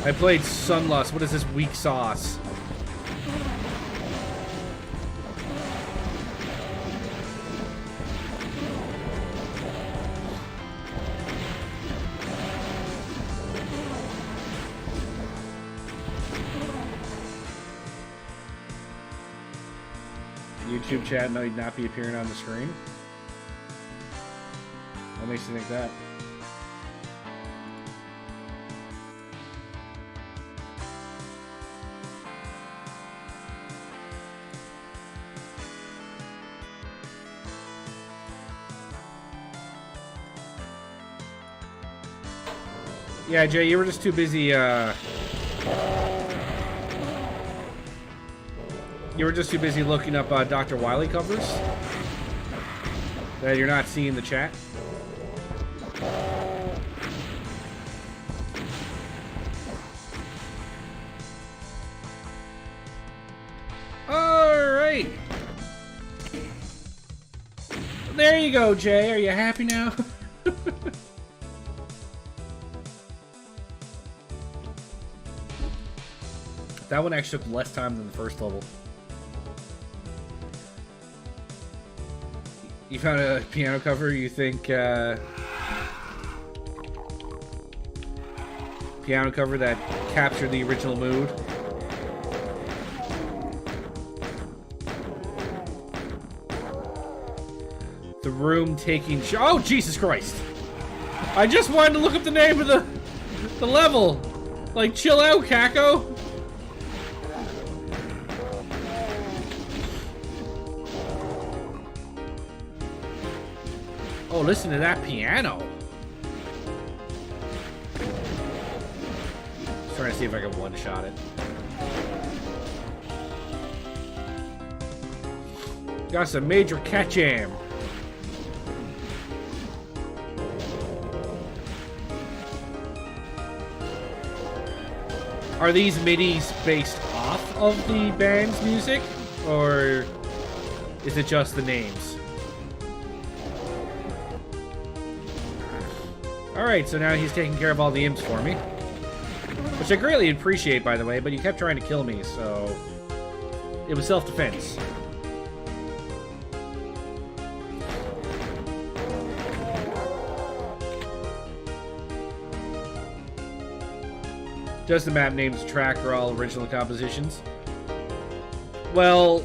I played Sunlust. What is this weak sauce? YouTube chat might not be appearing on the screen. What makes you think that? Yeah, Jay, you were just too busy, You were just too busy looking up Dr. Wily covers that you're not seeing the chat. Alright. There you go, Jay. Are you happy now? That one actually took less time than the first level. You found a piano cover you think, piano cover that captured the original mood? The room taking oh, Jesus Christ! I just wanted to look up the name of the level! Like, chill out, Kako! Oh, listen to that piano. Just trying to see if I can one-shot it. Got some major cat jam. Are these MIDIs based off of the band's music? Or is it just the names? Alright, so now he's taking care of all the imps for me. Which I greatly appreciate, by the way, but he kept trying to kill me, so... It was self-defense. Just the map names of track are all original compositions. Well,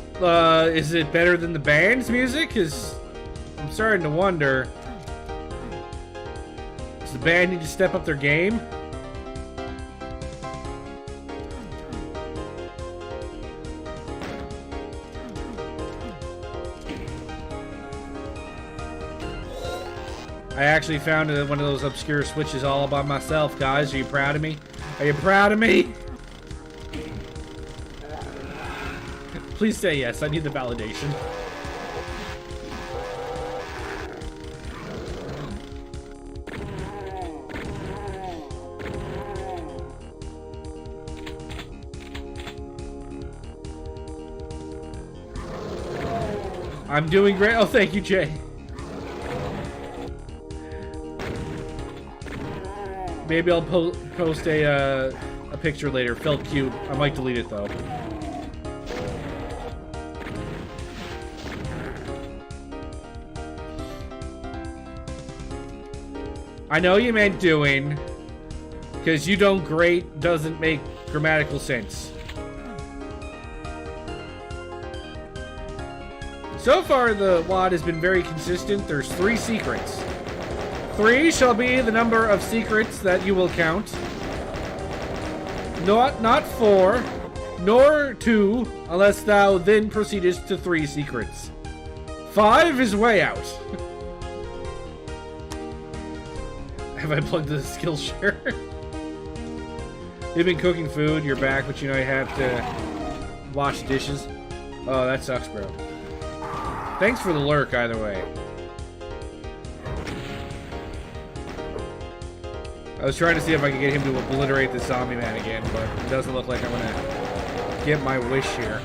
is it better than the band's music? Because I'm starting to wonder. Does the band need to step up their game? I actually found one of those obscure switches all by myself, guys. Are you proud of me? Are you proud of me? Please say yes. I need the validation. I'm doing great. Oh, thank you, Jay. Maybe I'll post a picture later. Felt cute. I might delete it though. I know you meant doing, because you don't great doesn't make grammatical sense. So far, the WAD has been very consistent. There's 3 secrets. 3 shall be the number of secrets that you will count. Not 4, nor 2, unless thou then proceedest to 3 secrets. 5 is way out. Have I plugged the Skillshare? You've been cooking food, you're back, but you know you have to wash dishes. Oh, that sucks, bro. Thanks for the lurk, either way. I was trying to see if I could get him to obliterate the zombie man again, but it doesn't look like I'm gonna get my wish here.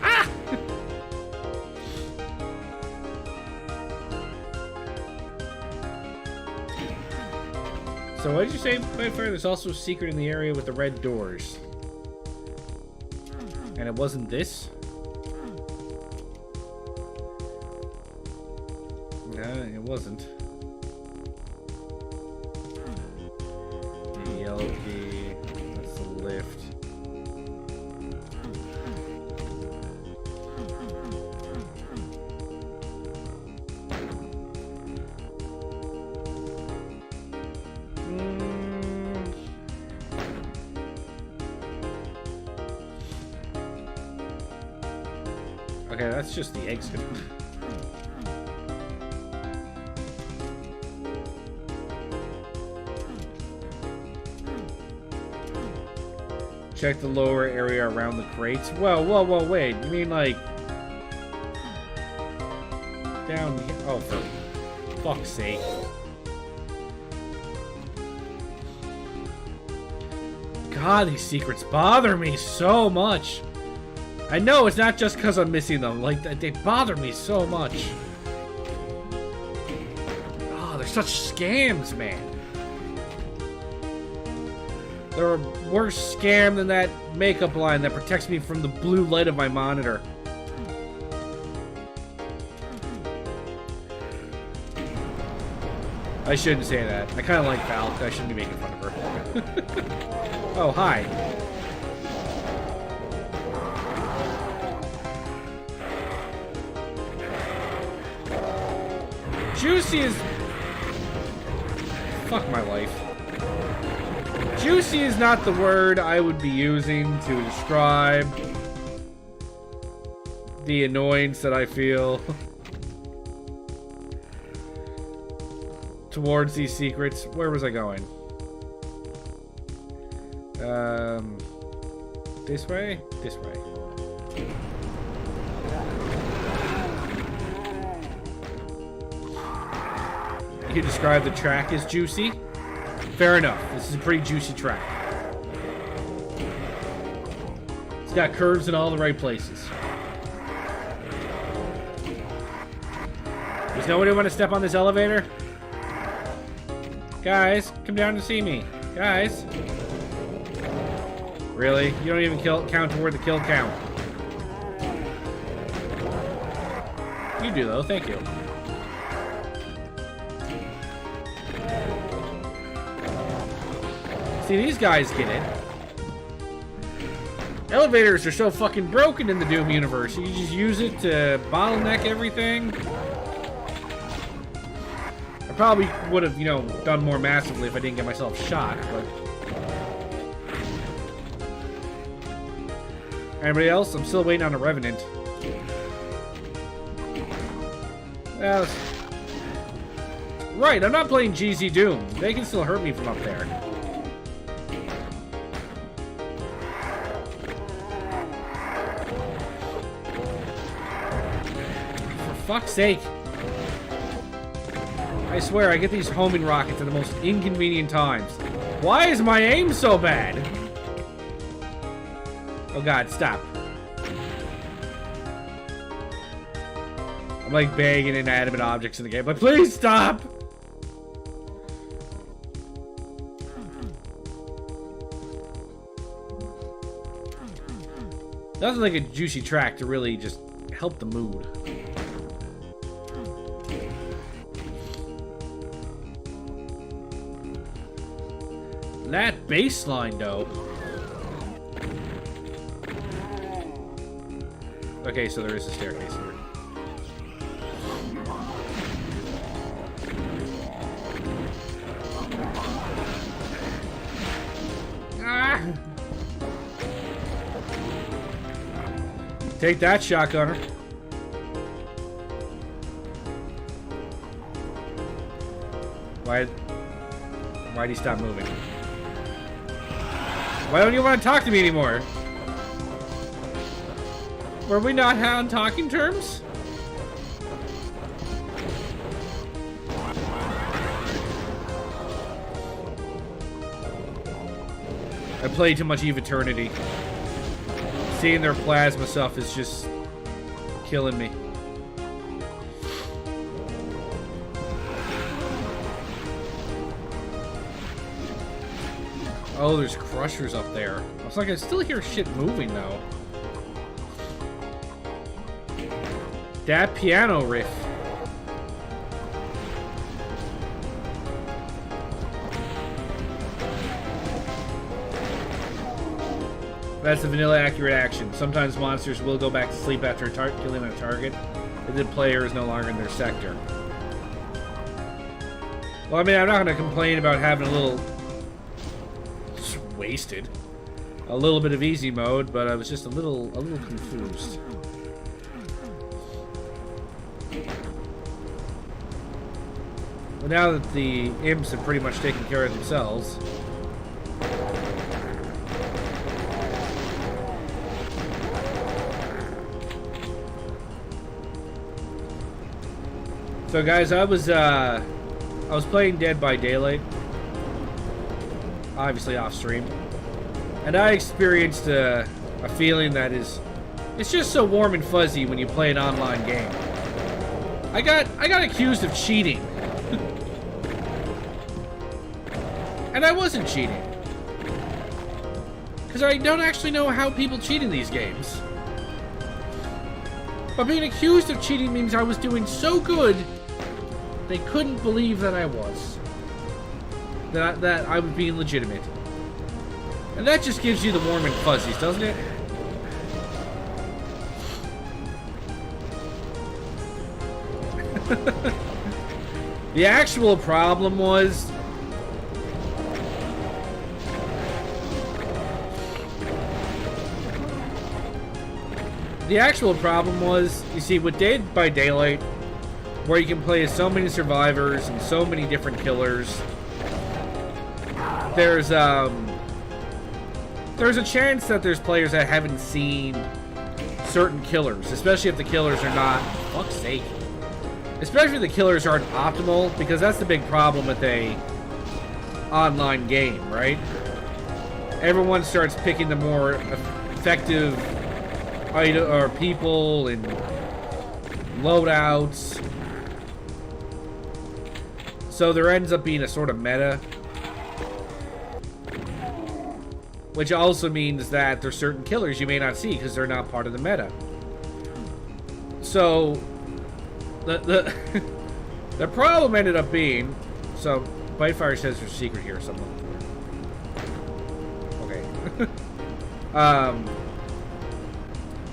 Ah! So what did you say, Fire? There's also a secret in the area with the red doors. And it wasn't this? No, it wasn't. The yellow key. That's the lift. Okay, that's just the exit. Check the lower area around the crates. Whoa, whoa, whoa, wait. You mean like... down here? Oh, for fuck's sake. God, these secrets bother me so much. I know it's not just because I'm missing them. Like, they bother me so much. Oh, they're such scams, man. They're a worse scam than that makeup line that protects me from the blue light of my monitor. I shouldn't say that. I kind of like Val. I shouldn't be making fun of her. Oh, hi. Juicy is... fuck my life. Juicy is not the word I would be using to describe The annoyance that I feel towards these secrets. Where was I going? This way? This way. You could describe the track as juicy. Fair enough. This is a pretty juicy track. It's got curves in all the right places. Does nobody want to step on this elevator? Guys, come down to see me. Guys. Really? You don't even count toward the kill count. You do, though. Thank you. See, these guys get it. Elevators are so fucking broken in the Doom universe. You just use it to bottleneck everything. I probably would have, you know, done more massively if I didn't get myself shot, but... Anybody else? I'm still waiting on a Revenant. Right, I'm not playing GZ Doom. They can still hurt me from up there. For fuck's sake. I swear, I get these homing rockets at the most inconvenient times. Why is my aim so bad? Oh god, stop. I'm like begging inanimate objects in the game, but please stop! Nothing like a juicy track to really just help the mood. That bass line, though. Okay, so there is a staircase here. Ah! Take that, shotgunner. Why'd he stop moving? Why don't you want to talk to me anymore? Were we not on talking terms? I play too much Eve Eternity. Seeing their plasma stuff is just killing me. Oh, there's crushers up there. I was like, I still hear shit moving though. That piano riff. That's a vanilla accurate action. Sometimes monsters will go back to sleep after killing a target, and the player is no longer in their sector. Well, I mean, I'm not going to complain about having a little... just wasted. A little bit of easy mode, but I was just a little confused. But now that the imps have pretty much taken care of themselves... So guys, I was playing Dead by Daylight, obviously off stream, and I experienced a feeling that it's just so warm and fuzzy when you play an online game. I got accused of cheating, and I wasn't cheating, because I don't actually know how people cheat in these games. But being accused of cheating means I was doing so good, they couldn't believe that I was. That I was being legitimate. And that just gives you the warm and fuzzies, doesn't it? The actual problem was... The actual problem was, you see, with Dead by Daylight, where you can play as so many survivors and so many different killers, there's a chance that there's players that haven't seen certain killers, especially if the killers are not, fuck's sake, especially if the killers aren't optimal, because that's the big problem with a online game, right? Everyone starts picking the more effective item or people and loadouts, so there ends up being a sort of meta, which also means that there's certain killers you may not see because they're not part of the meta. So the the problem ended up being, so Bitefire says there's a secret here or something. Okay.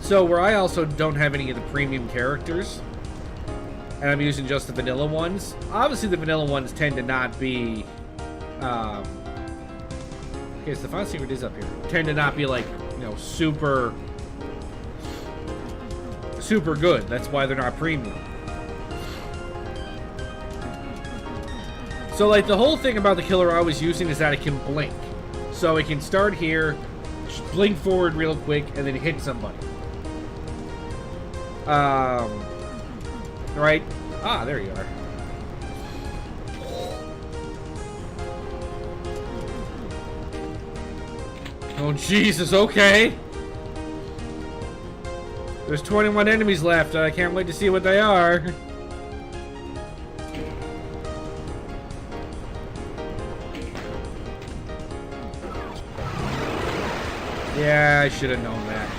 So where I also don't have any of the premium characters, and I'm using just the vanilla ones. Obviously the vanilla ones tend to not be okay, so the final secret is up here. Tend to not be like, you know, super good. That's why they're not premium. So like the whole thing about the killer I was using is that it can blink. So it can start here, blink forward real quick, and then hit somebody. Right? Ah, there you are. Oh, Jesus, okay. There's 21 enemies left. I can't wait to see what they are. Yeah, I should have known that.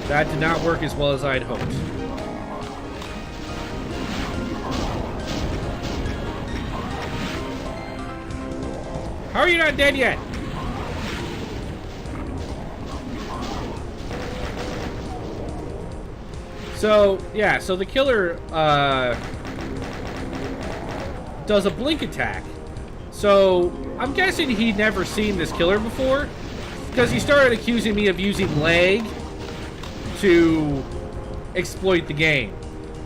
That did not work as well as I'd hoped. How are you not dead yet? So, yeah, so the killer does a blink attack. So, I'm guessing he'd never seen this killer before, because he started accusing me of using lag to exploit the game.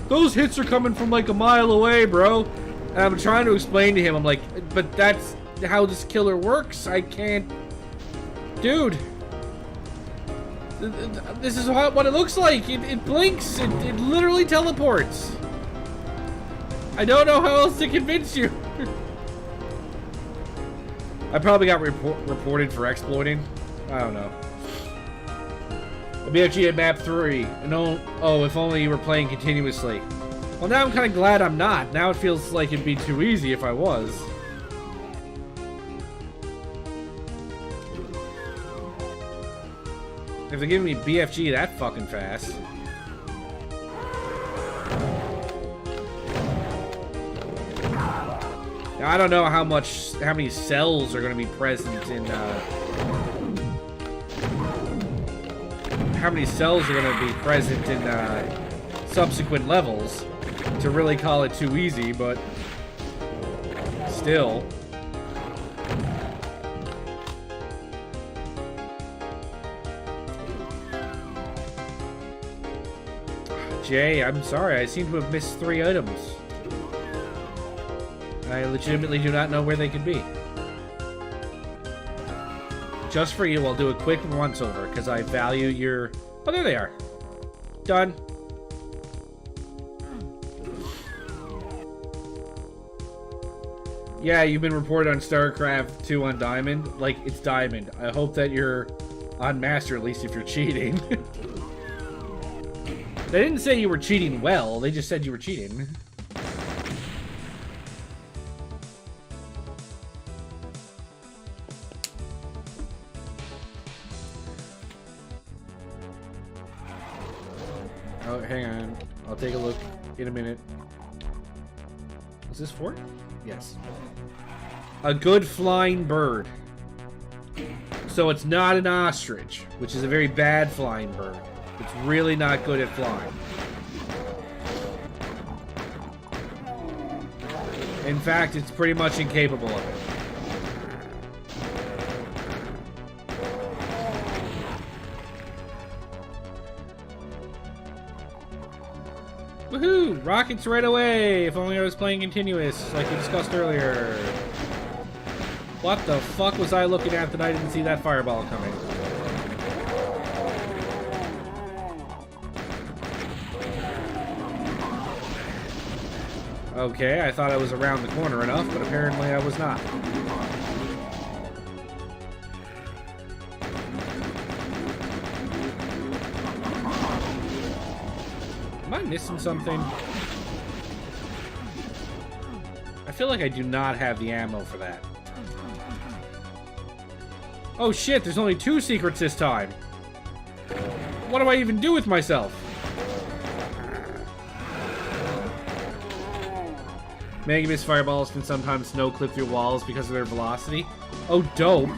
Those hits are coming from like a mile away, bro. And I'm trying to explain to him, I'm like, but that's how this killer works. I can't... Dude. This is what it looks like. It blinks. It literally teleports. I don't know how else to convince you. I probably got reported for exploiting. I don't know. A BFG at map 3. And oh, if only you were playing continuously. Well, now I'm kind of glad I'm not. Now it feels like it'd be too easy if I was. If they're giving me BFG that fucking fast. Now, I don't know how many cells are going to be present in, subsequent levels to really call it too easy, but still. Jay, I'm sorry, I seem to have missed 3 items. I legitimately do not know where they could be. Just for you, I'll do a quick once-over, because I value your... Oh, there they are. Done. Yeah, you've been reported on StarCraft 2 on Diamond. Like, it's Diamond. I hope that you're on Master, at least if you're cheating. They didn't say you were cheating well, they just said you were cheating. Oh, hang on. I'll take a look in a minute. What's this for? Yes. A good flying bird. So it's not an ostrich, which is a very bad flying bird. It's really not good at flying. In fact, it's pretty much incapable of it. Woohoo! Rockets right away! If only I was playing continuous, like we discussed earlier. What the fuck was I looking at that I didn't see that fireball coming? Okay, I thought I was around the corner enough, but apparently I was not. Am I missing something? I feel like I do not have the ammo for that. Oh shit, there's only 2 secrets this time. What do I even do with myself? Megamis fireballs can sometimes no-clip through walls because of their velocity. Oh, dope.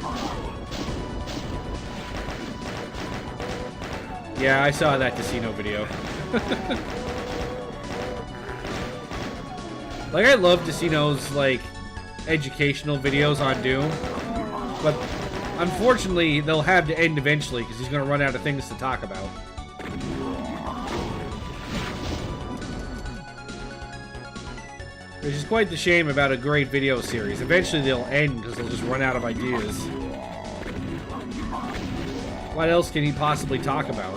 Yeah, I saw that casino video. Like, I love Decino's, like, educational videos on Doom. But, unfortunately, they'll have to end eventually because he's going to run out of things to talk about. Which is quite the shame about a great video series. Eventually they'll end because they'll just run out of ideas. What else can he possibly talk about?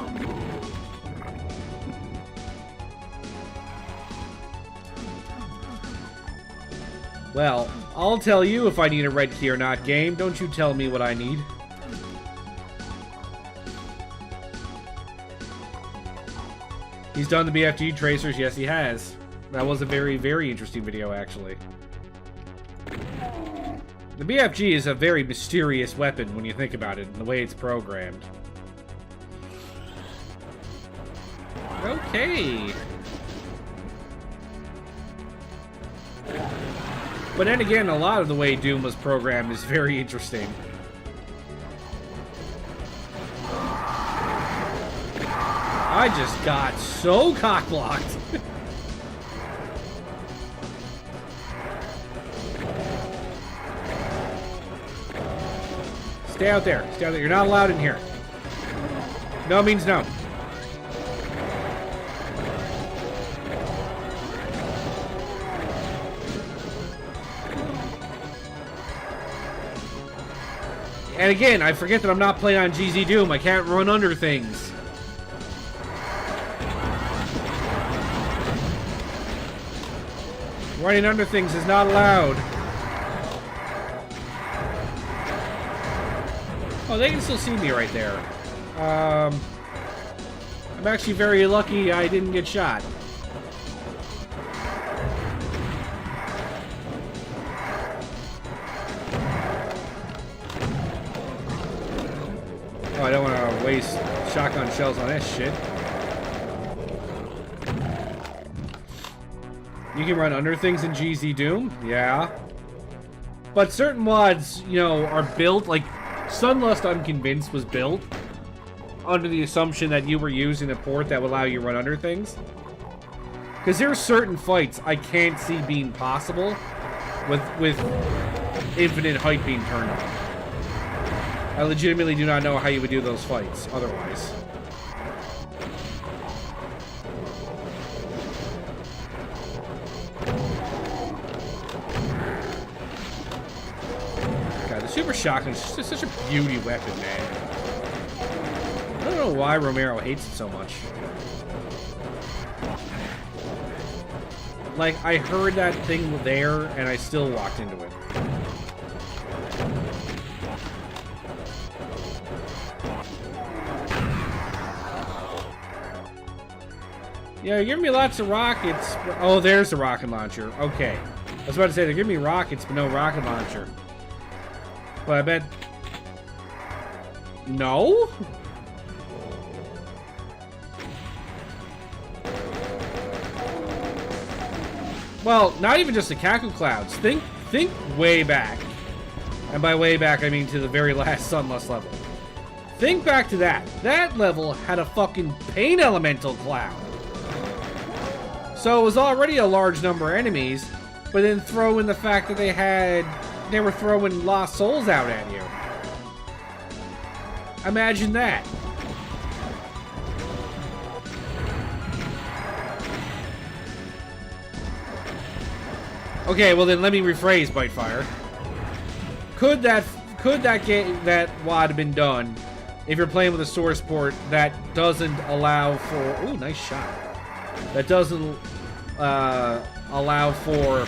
Well, I'll tell you if I need a red key or not, game. Don't you tell me what I need. He's done the BFG tracers. Yes, he has. That was a very, very interesting video, actually. The BFG is a very mysterious weapon when you think about it, and the way it's programmed. Okay. But then again, a lot of the way Doom was programmed is very interesting. I just got so cock-blocked. Stay out there. Stay out there. You're not allowed in here. No means no. And again, I forget that I'm not playing on GZ Doom. I can't run under things. Running under things is not allowed. Oh, they can still see me right there. I'm actually very lucky I didn't get shot. Oh, I don't want to waste shotgun shells on this shit. You can run under things in GZ Doom? Yeah. But certain mods, you know, are built, like, Sunlust, I'm convinced, was built under the assumption that you were using a port that would allow you to run under things. Because there are certain fights I can't see being possible with infinite height being turned on. I legitimately do not know how you would do those fights otherwise. Super Shotgun is just such a beauty weapon, man. I don't know why Romero hates it so much. Like, I heard that thing there, and I still walked into it. Yeah, you're giving me lots of rockets. Oh, there's the rocket launcher. Okay. I was about to say, they're giving me rockets, but no rocket launcher. But I bet... No? Well, not even just the Kaku Clouds. Think way back. And by way back, I mean to the very last Sunlust level. Think back to that. That level had a fucking Pain Elemental Cloud. So it was already a large number of enemies, But then throw in the fact that they were throwing lost souls out at you. Imagine that. Okay, well then let me rephrase, Bitefire. Could that WAD have been done if you're playing with a source port that doesn't allow for... Ooh, nice shot. That doesn't allow for...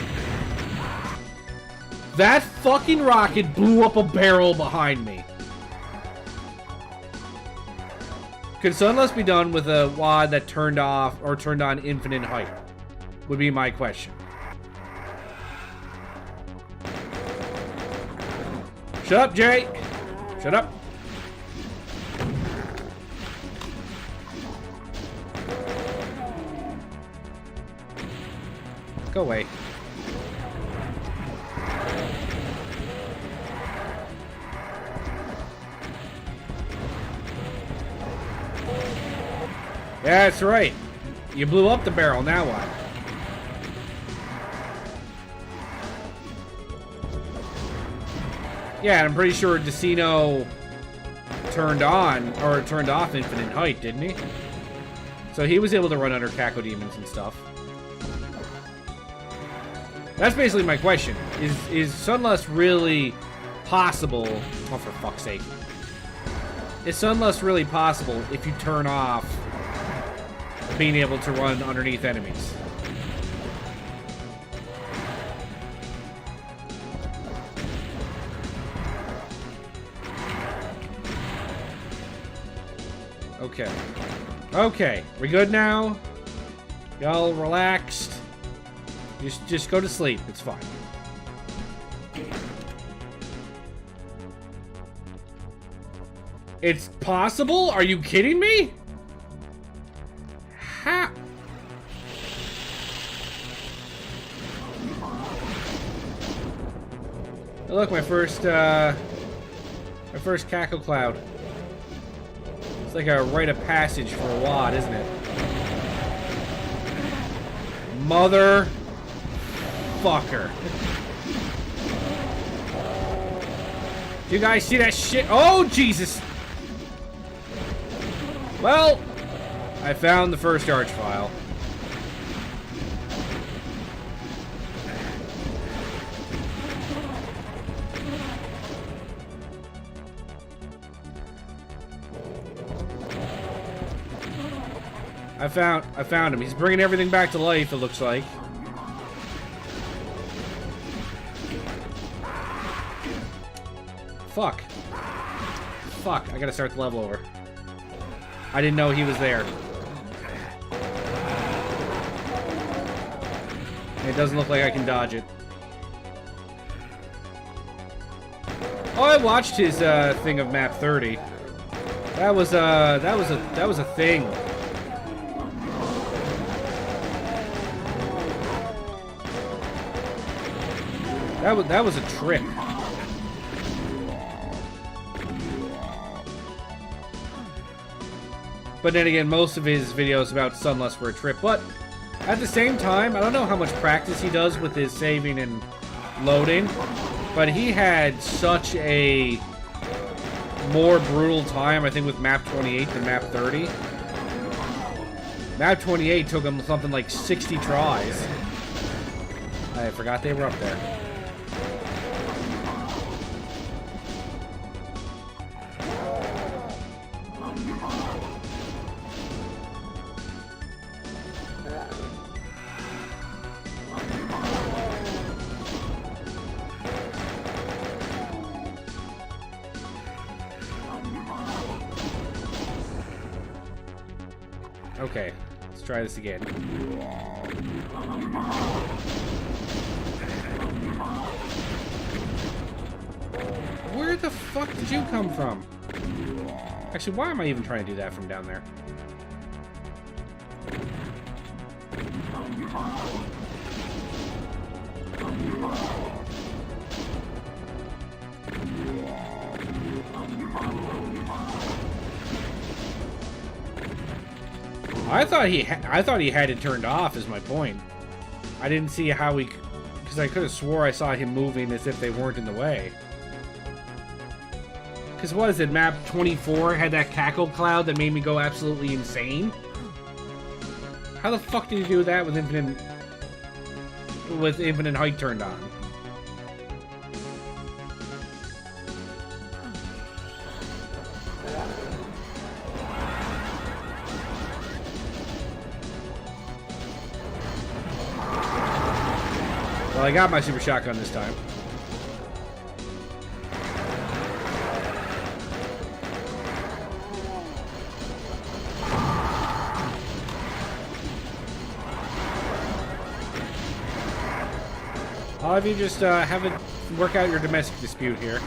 That fucking rocket blew up a barrel behind me. Could Sunless be done with a WAD that turned off or turned on infinite height? Would be my question. Shut up, Jay! Shut up. Go away. Yeah, that's right. You blew up the barrel, now what? Yeah, and I'm pretty sure Decino turned on, or turned off infinite height, didn't he? So he was able to run under Caco Demons and stuff. That's basically my question. Is Sunlust really possible? Oh, for fuck's sake. Is Sunlust really possible if you turn off being able to run underneath enemies? Okay. Okay. We good now? Y'all relaxed? Just go to sleep. It's fine. It's possible? Are you kidding me? Ha! Oh, look, my first Cackle Cloud. It's like a rite of passage for a WAD, isn't it? Mother fucker. You guys see that shit? Oh, Jesus! Well, I found the first arch file. I found him. He's bringing everything back to life, it looks like. Fuck. Fuck, I gotta start the level over. I didn't know he was there. It doesn't look like I can dodge it. Oh, I watched his thing of map 30. That was a thing. That was a trip. But then again, most of his videos about Sunlust were a trip. But at the same time, I don't know how much practice he does with his saving and loading, but he had such a more brutal time, I think, with map 28 than map 30. Map 28 took him something like 60 tries. I forgot they were up there. Okay, let's try this again. Where the fuck did you come from? Actually, why am I even trying to do that from down there? I thought he had it turned off, is my point. I didn't see how he Because I could have swore I saw him moving as if they weren't in the way. Because what is it, map 24 had that cackle cloud that made me go absolutely insane? How the fuck did you do that with infinite height turned on? Well, I got my super shotgun this time. I'll have you just have it work out your domestic dispute here.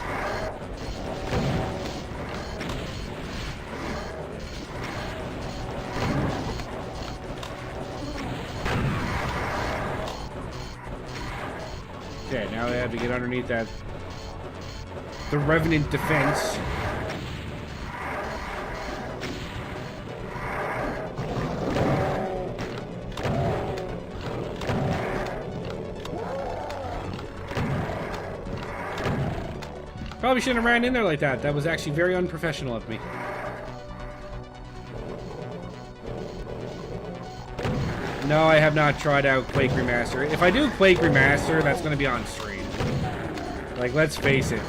Okay, now they have to get underneath that. The Revenant defense. Probably shouldn't have ran in there like that. That was actually very unprofessional of me. No, I have not tried out Quake Remaster. If I do Quake Remaster, that's going to be on stream. Like, let's face it.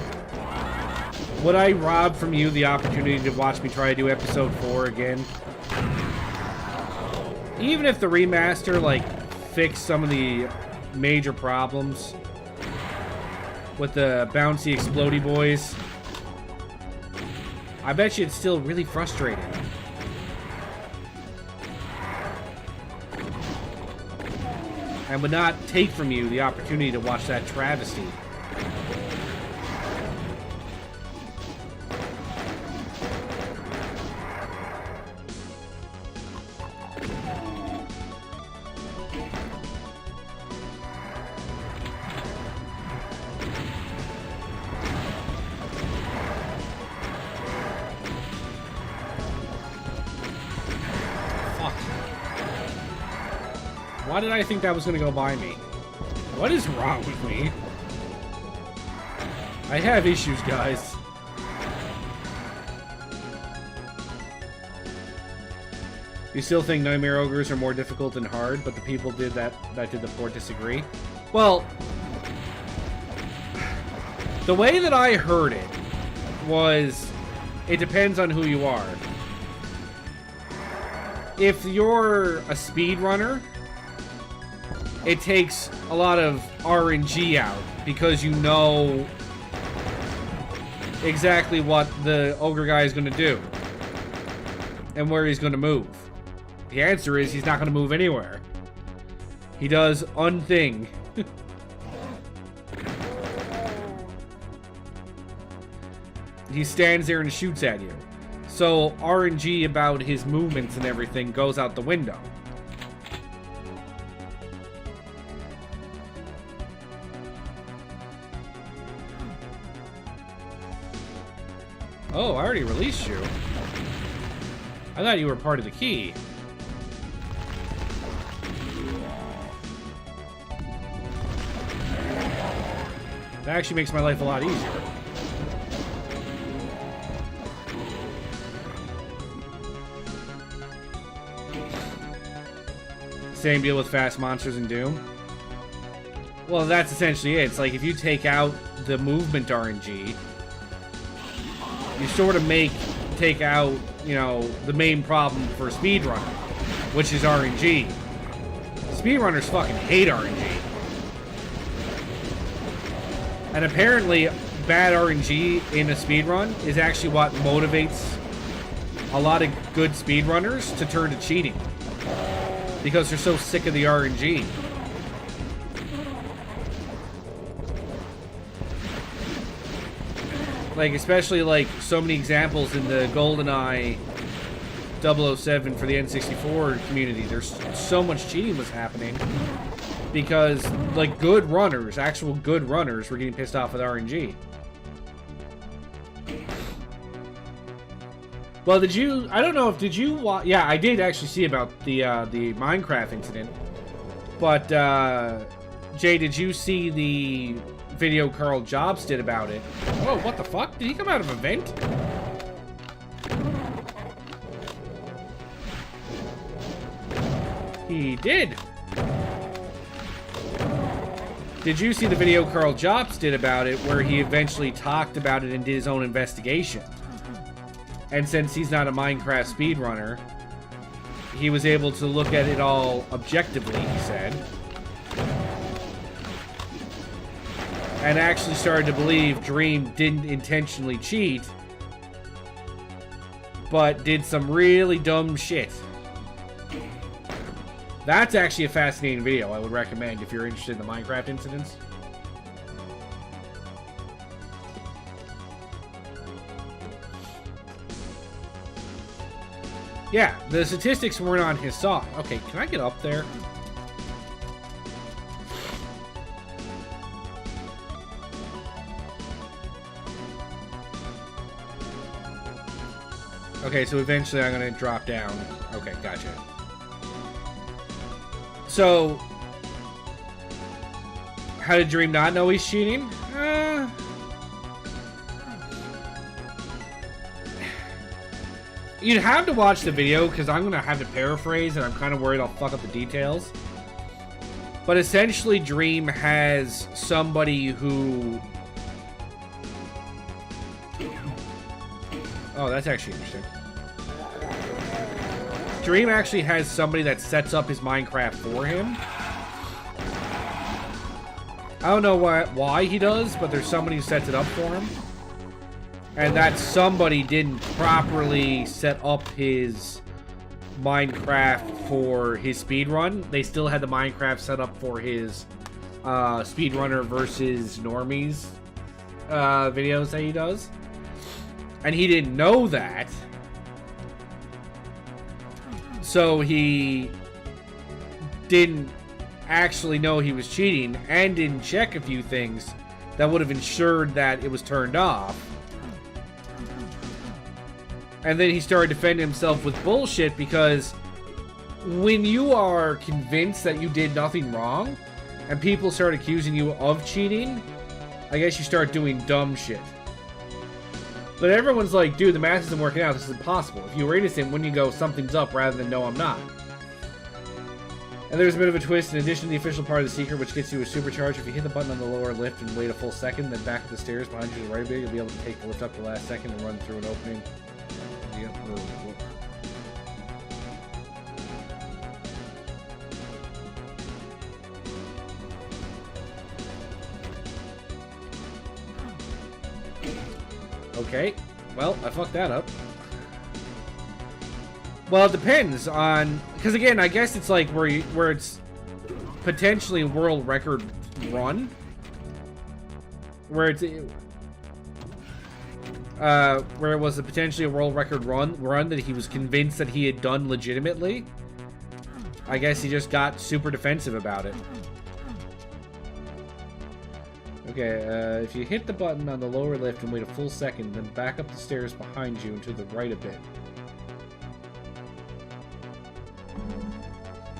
Would I rob from you the opportunity to watch me try to do Episode 4 again? Even if the remaster, like, fixed some of the major problems with the bouncy explodey boys, I bet you it's still really frustrating. And would not take from you the opportunity to watch that travesty. Why did I think that was going to go by me? What is wrong with me? I have issues, guys. You still think Nightmare Ogres are more difficult than hard, but the people did that did the port disagree? Well, the way that I heard it was, it depends on who you are. If you're a speedrunner, it takes a lot of RNG out because you know exactly what the ogre guy is going to do and where he's going to move. The answer is he's not going to move anywhere. He does unthing. He stands there and shoots at you. So RNG about his movements and everything goes out the window. Oh, I already released you. I thought you were part of the key. That actually makes my life a lot easier. Same deal with fast monsters in Doom. Well, that's essentially it. It's like if you take out the movement RNG, you sort of take out, you know, the main problem for speedrunner, which is RNG. Speedrunners fucking hate RNG. And apparently, bad RNG in a speedrun is actually what motivates a lot of good speedrunners to turn to cheating. Because they're so sick of the RNG. Like, especially, like, so many examples in the GoldenEye 007 for the N64 community. There's so much cheating was happening. Because, like, good runners, actual good runners, were getting pissed off with RNG. Well, did you... I don't know if... Did you... Yeah, I did actually see about the Minecraft incident. But, Jay, did you see the video Carl Jobs did about it? Oh, what the fuck? Did he come out of a vent? He did. Did you see the video Carl Jobs did about it, where he eventually talked about it and did his own investigation? And since he's not a Minecraft speedrunner, he was able to look at it all objectively, he said. And actually started to believe Dream didn't intentionally cheat, but did some really dumb shit. That's actually a fascinating video I would recommend if you're interested in the Minecraft incidents. Yeah, the statistics weren't on his side. Okay, can I get up there? Okay, so eventually I'm gonna drop down. Okay, gotcha. So, how did Dream not know he's cheating? You'd have to watch the video, because I'm gonna have to paraphrase, and I'm kind of worried I'll fuck up the details. But essentially, Dream has somebody who... Oh, that's actually interesting. Dream actually has somebody that sets up his Minecraft for him. I don't know why he does, but there's somebody who sets it up for him. And that somebody didn't properly set up his Minecraft for his speedrun. They still had the Minecraft set up for his speedrunner versus normies videos that he does. And he didn't know that. So he didn't actually know he was cheating and didn't check a few things that would have ensured that it was turned off. And then he started defending himself with bullshit, because when you are convinced that you did nothing wrong and people start accusing you of cheating, I guess you start doing dumb shit. But everyone's like, dude, the math isn't working out. This is impossible. If you were innocent, wouldn't you go, something's up, rather than, no, I'm not? And there's a bit of a twist. In addition to the official part of the secret, which gets you a supercharge, if you hit the button on the lower lift and wait a full second, then back up the stairs behind you to the right a bit, you'll be able to take the lift up the last second and run through an opening. Okay, well, I fucked that up. Well, it depends on, because again, I guess it's like where it's potentially a world record run, where it's where it was potentially a world record run that he was convinced that he had done legitimately. I guess he just got super defensive about it. Okay, if you hit the button on the lower lift and wait a full second, then back up the stairs behind you and to the right a bit.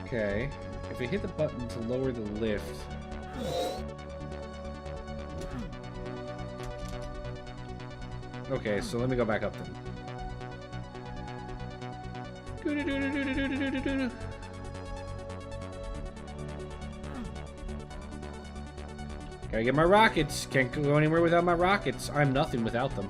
Okay, if you hit the button to lower the lift... Okay, so let me go back up then. Gotta get my rockets. Can't go anywhere without my rockets. I'm nothing without them.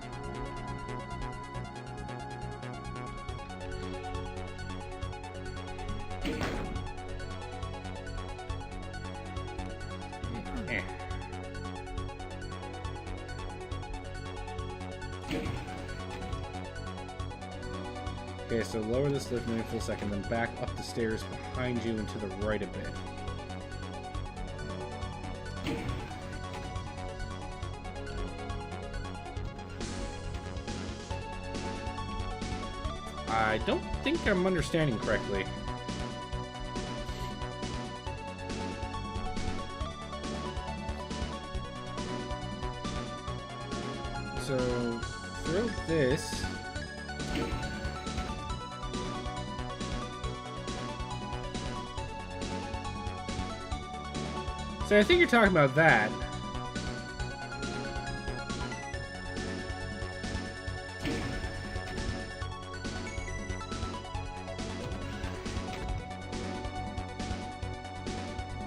Okay, so lower this lift in a full second, then back up the stairs behind you and to the right a bit. I don't think I'm understanding correctly. So, throw this. So I think you're talking about that.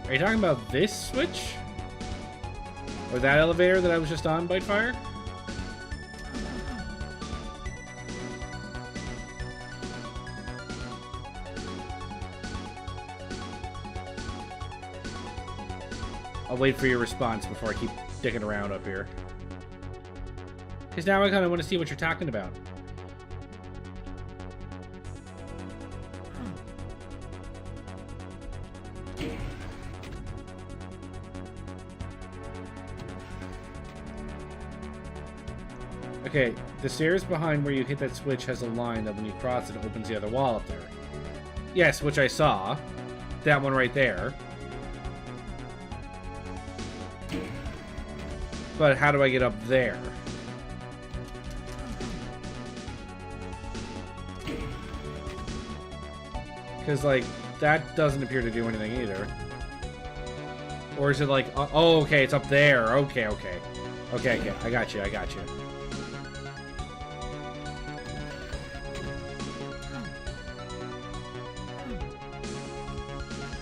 Are you talking about this switch? Or that elevator that I was just on, Bitefire? I'll wait for your response before I keep dicking around up here. Because now I kind of want to see what you're talking about. Okay, the stairs behind where you hit that switch has a line that when you cross it opens the other wall up there. Yes, which I saw. That one right there. But how do I get up there? Because, like, that doesn't appear to do anything either. Or is it like... oh, okay, it's up there. Okay, okay. Okay, okay. I got you, I got you.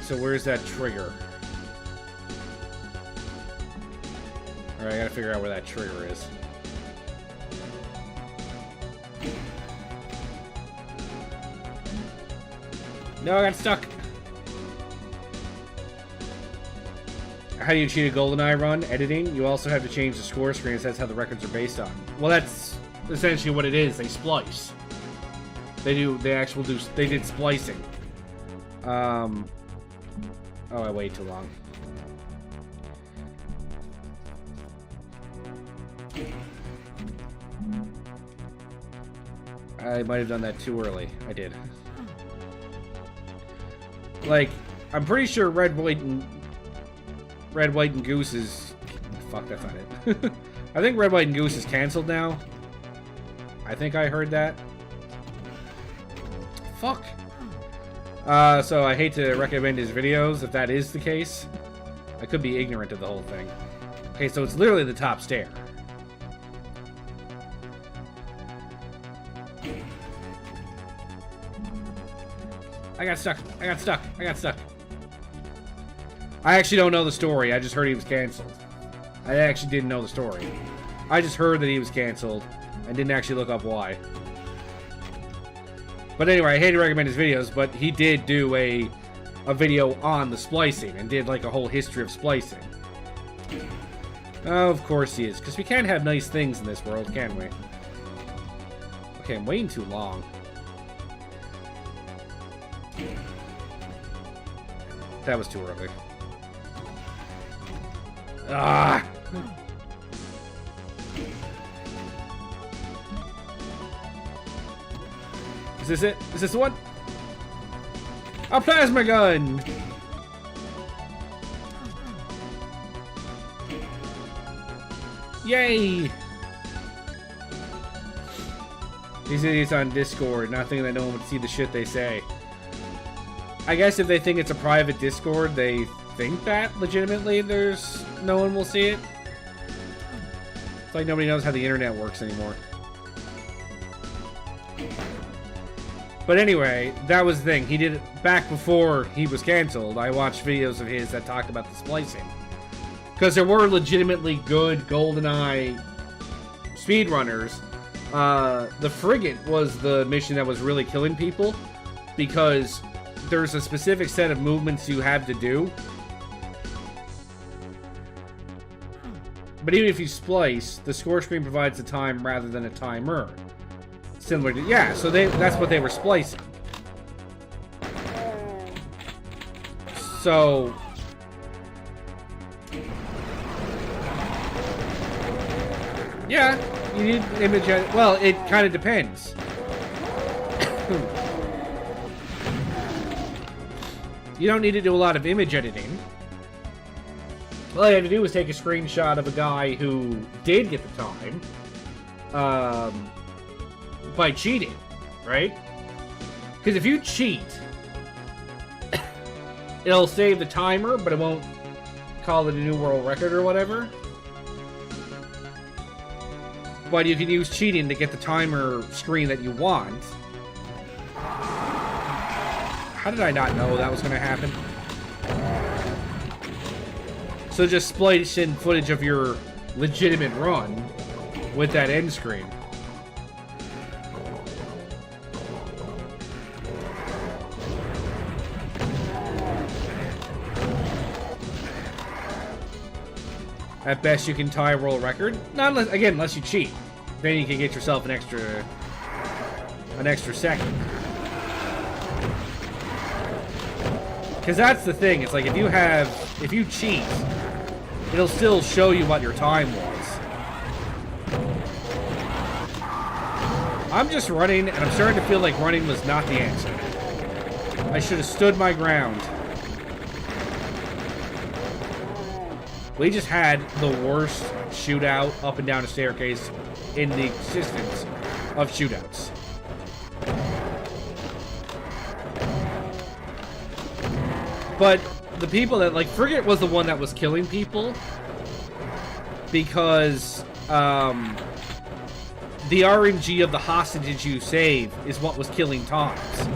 So where's that trigger? Alright, I gotta figure out where that trigger is. No, I got stuck! How do you cheat a GoldenEye run? Editing. You also have to change the score screens. That's how the records are based on. Well, that's essentially what it is. They splice. They did splicing. Oh, I waited too long. I might have done that too early. I did. Like, I'm pretty sure Red, White, and Goose is... Fuck, that's not it. I think Red, White, and Goose is canceled now. I think I heard that. Fuck. So I hate to recommend his videos if that is the case. I could be ignorant of the whole thing. Okay, so it's literally the top stair. I got stuck. I got stuck. I got stuck. I actually don't know the story. I just heard he was canceled. I actually didn't know the story. I just heard that he was canceled and didn't actually look up why. But anyway, I hate to recommend his videos, but he did do a video on the splicing and did like a whole history of splicing. Oh, of course he is, because we can't have nice things in this world, can we? Okay, I'm waiting too long. That was too early. Ah! Is this it? Is this the one? A plasma gun! Yay! These idiots on Discord, not thinking that no one would see the shit they say. I guess if they think it's a private Discord, they think that legitimately there's no one will see it. It's like nobody knows how the internet works anymore. But anyway, that was the thing. He did it back before he was canceled. I watched videos of his that talked about the splicing. Because there were legitimately good GoldenEye speedrunners. The Frigate was the mission that was really killing people. Because there's a specific set of movements you have to do. But even if you splice, the score screen provides a time rather than a timer. Similar to, yeah, so that's what they were splicing. So yeah, you need image edit. Well, it kind of depends. You don't need to do a lot of image editing. All you had to do was take a screenshot of a guy who did get the time. By cheating, right? Because if you cheat, it'll save the timer, but it won't call it a new world record or whatever. But you can use cheating to get the timer screen that you want. How did I not know that was going to happen? So just splice in footage of your legitimate run with that end screen. At best, you can tie a world record. Not unless, again, unless you cheat. Then you can get yourself an extra second. Because that's the thing. It's like if you cheat, it'll still show you what your time was. I'm just running, and I'm starting to feel like running was not the answer. I should have stood my ground. We just had the worst shootout up and down a staircase in the existence of shootouts. But the people that, like, Frigate was the one that was killing people because the RNG of the hostages you save is what was killing times.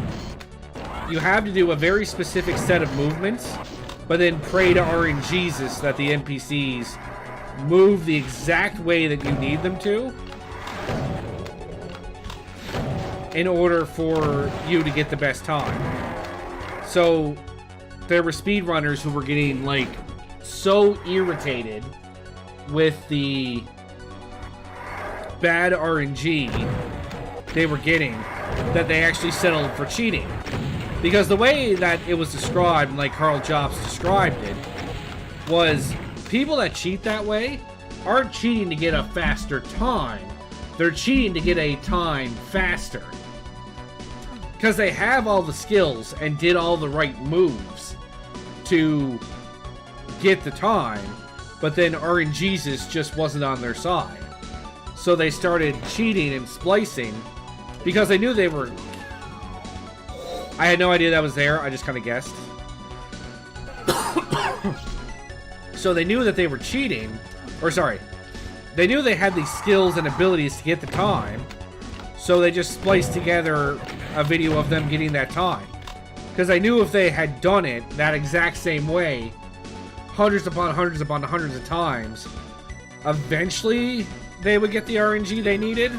You have to do a very specific set of movements, but then pray to RNGs that the NPCs move the exact way that you need them to in order for you to get the best time. So there were speedrunners who were getting, like, so irritated with the bad RNG they were getting that they actually settled for cheating. Because the way that it was described, like Carl Jobs described it, was people that cheat that way aren't cheating to get a faster time. They're cheating to get a time faster. Because they have all the skills and did all the right moves to get the time, but then RNGesus just wasn't on their side. So they started cheating and splicing because they knew they were... I had no idea that was there, I just kind of guessed. So they knew that they were cheating, or sorry, they knew they had the skills and abilities to get the time, so they just spliced together a video of them getting that time. Because they knew if they had done it that exact same way, hundreds upon hundreds upon hundreds of times, eventually they would get the RNG they needed,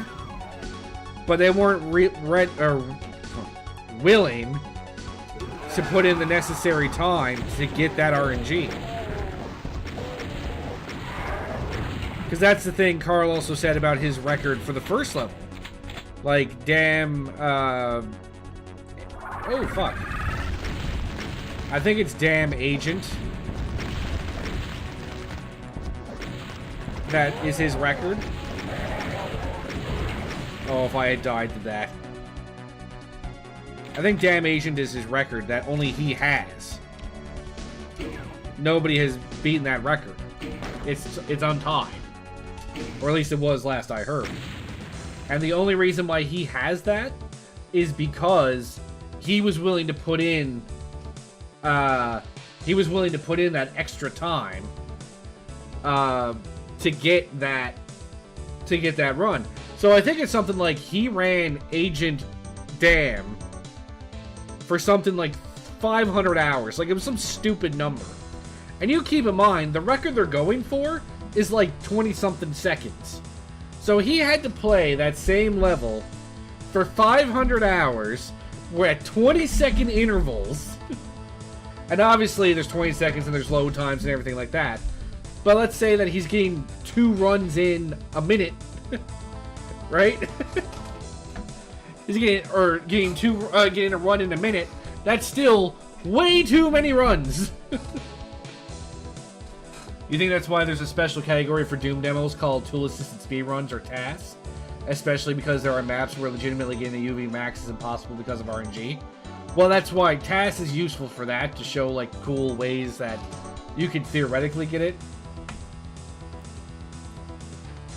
but they weren't willing to put in the necessary time to get that RNG. Because that's the thing Carl also said about his record for the first level. Like, damn, oh, fuck. I think it's Damn Agent. That is his record. Oh, if I had died to that. I think Damn Agent is his record that only he has. Nobody has beaten that record. It's untied. Or at least it was last I heard. And the only reason why he has that is because he was willing to put in that extra time to get that run. So I think it's something like he ran Agent Damn for something like 500 hours. Like, it was some stupid number. And you keep in mind, the record they're going for is like 20-something seconds. So he had to play that same level for 500 hours. We're at 20-second intervals. And obviously there's 20 seconds and there's load times and everything like that. But let's say that he's getting 2 runs in a minute. Right? He's getting a run in a minute. That's still way too many runs. You think that's why there's a special category for Doom demos called tool-assisted speedruns or tasks? Especially because there are maps where legitimately getting a UV max is impossible because of RNG? Well, that's why tasks is useful for that, to show, like, cool ways that you could theoretically get it.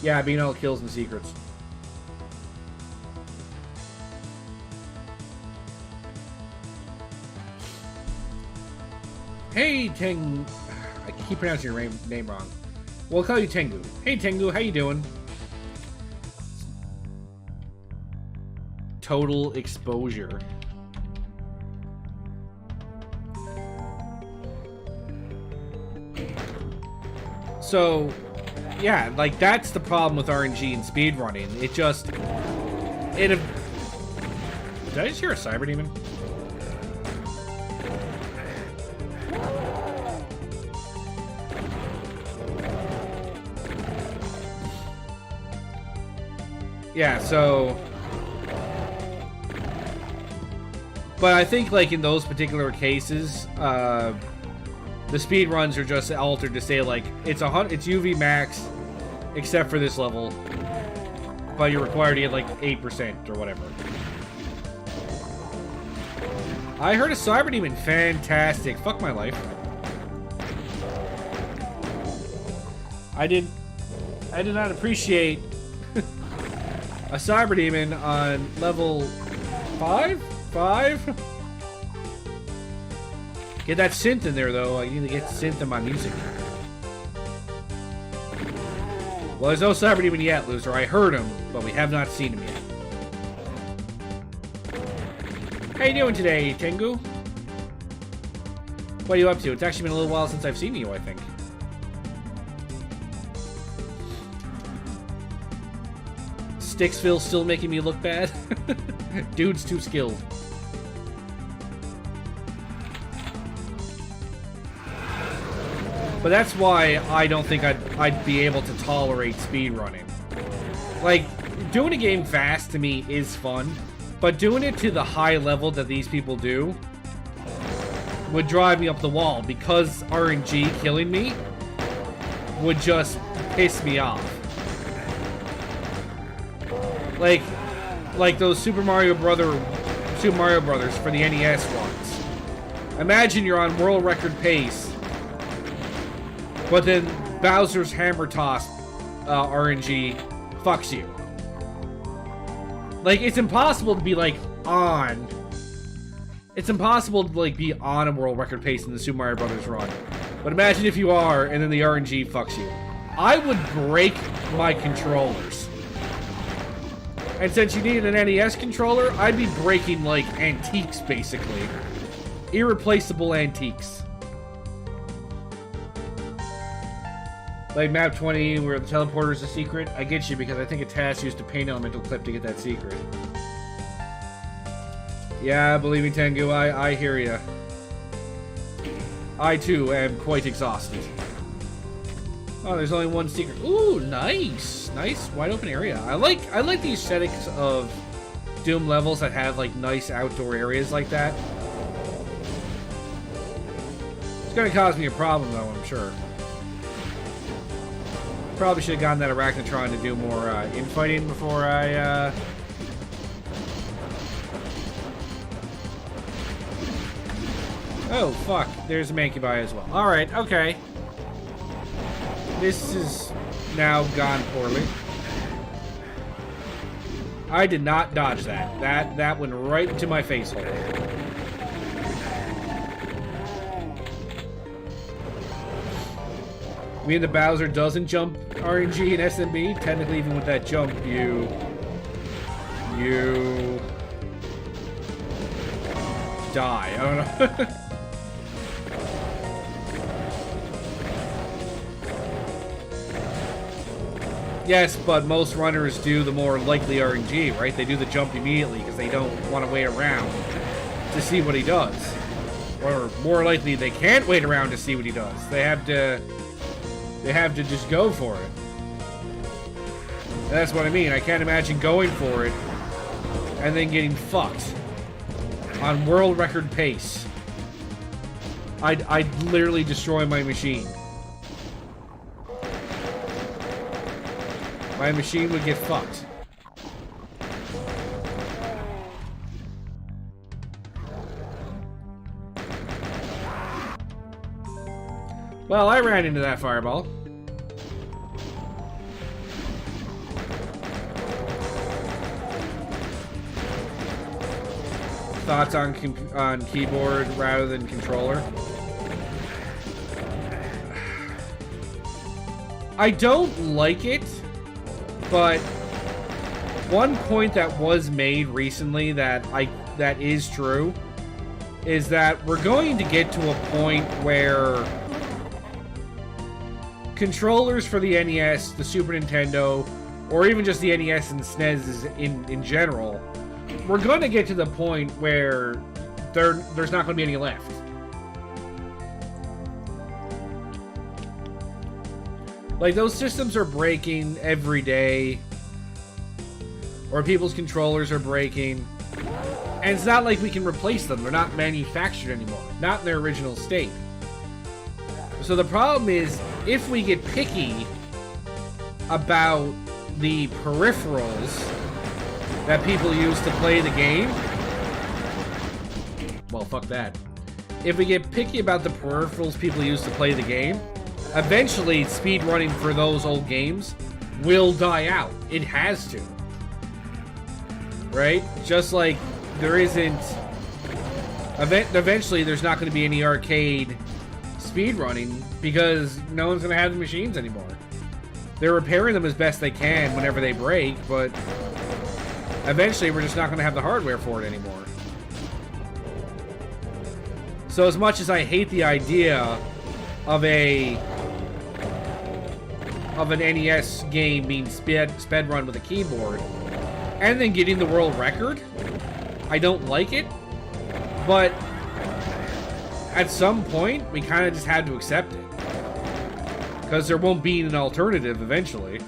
Yeah, being all kills and secrets. Hey, I keep pronouncing your name wrong. We'll call you Tengu. Hey Tengu, how you doing? Total exposure. So, yeah, like, that's the problem with RNG and speedrunning. It just... Did I just hear a cyber demon? Yeah, so... But I think, like, in those particular cases, the speed runs are just altered to say, like, it's UV max, except for this level, but you're required to get, like, 8% or whatever. I heard a cyber demon. Fantastic. Fuck my life. I did not appreciate a cyber demon on level 5? 5? Get that synth in there, though. I need to get synth in my music. Well, there's no cyber demon yet, loser. I heard him, but we have not seen him yet. How you doing today, Tengu? What are you up to? It's actually been a little while since I've seen you, I think. Sticksville still making me look bad? Dude's too skilled. But that's why I don't think I'd be able to tolerate speedrunning. Like, doing a game fast to me is fun, but doing it to the high level that these people do would drive me up the wall, because RNG killing me would just piss me off. Like those Super Mario Brothers for the NES runs. Imagine you're on world record pace, but then Bowser's Hammer Toss RNG fucks you. Like, it's impossible to be, like, on. It's impossible to, like, be on a world record pace in the Super Mario Brothers run. But imagine if you are, and then the RNG fucks you. I would break my controllers. And since you needed an NES controller, I'd be breaking, like, antiques, basically. Irreplaceable antiques. Like map 20, where the teleporter is a secret. I get you, because I think a task used a paint elemental clip to get that secret. Yeah, believe me, Tengu, I hear ya. I, too, am quite exhausted. Oh, there's only one secret. Ooh, nice! Nice, wide open area. I like the aesthetics of Doom levels that have, like, nice outdoor areas like that. It's gonna cause me a problem, though, I'm sure. Probably should have gotten that Arachnotron to do more infighting before I Oh, fuck. There's a Mancubi as well. Alright, okay. This is now gone poorly. I did not dodge that. That went right into my face hole. I mean, the Bowser doesn't jump RNG and SMB. Technically, even with that jump, you die. I don't know. Yes, but most runners do the more likely RNG, right? They do the jump immediately because they don't want to wait around to see what he does. Or more likely, they can't wait around to see what he does. They have to just go for it. And that's what I mean. I can't imagine going for it and then getting fucked on world record pace. I'd literally destroy my machine. My machine would get fucked. Well, I ran into that fireball. Thoughts on keyboard rather than controller? I don't like it, but one point that was made recently that is true is that we're going to get to a point where controllers for the NES, the Super Nintendo, or even just the NES and SNES in general, we're going to get to the point where there's not going to be any left. Like, those systems are breaking every day, or people's controllers are breaking, and it's not like we can replace them. They're not manufactured anymore, not in their original state. So the problem is, if we get picky about the peripherals that people use to play the game, well, fuck that. If we get picky about the peripherals people use to play the game, eventually speedrunning for those old games will die out. It has to. Right? Just like there isn't... Eventually there's not going to be any arcade speedrunning because no one's going to have the machines anymore. They're repairing them as best they can whenever they break, but eventually we're just not going to have the hardware for it anymore. So as much as I hate the idea of an NES game being sped run with a keyboard and then getting the world record, I don't like it, but at some point we kind of just had to accept it because there won't be an alternative eventually.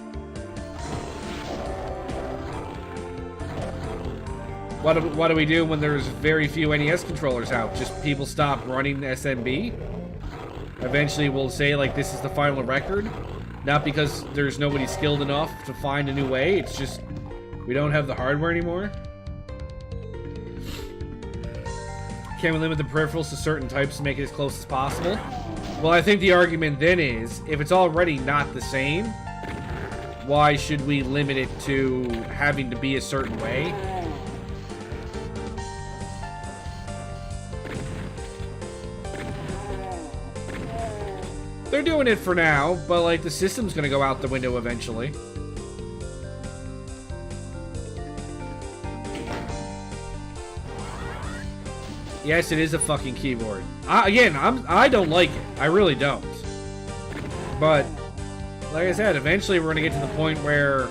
What do we do when there's very few NES controllers out? Just people stop running SMB? Eventually we'll say, like, this is the final record. Not because there's nobody skilled enough to find a new way. It's just we don't have the hardware anymore. Can we limit the peripherals to certain types to make it as close as possible? Well, I think the argument then is, if it's already not the same, why should we limit it to having to be a certain way? They're doing it for now, but, like, the system's gonna go out the window eventually. Yes, it is a fucking keyboard. I don't like it. I really don't. But, like I said, eventually we're gonna get to the point where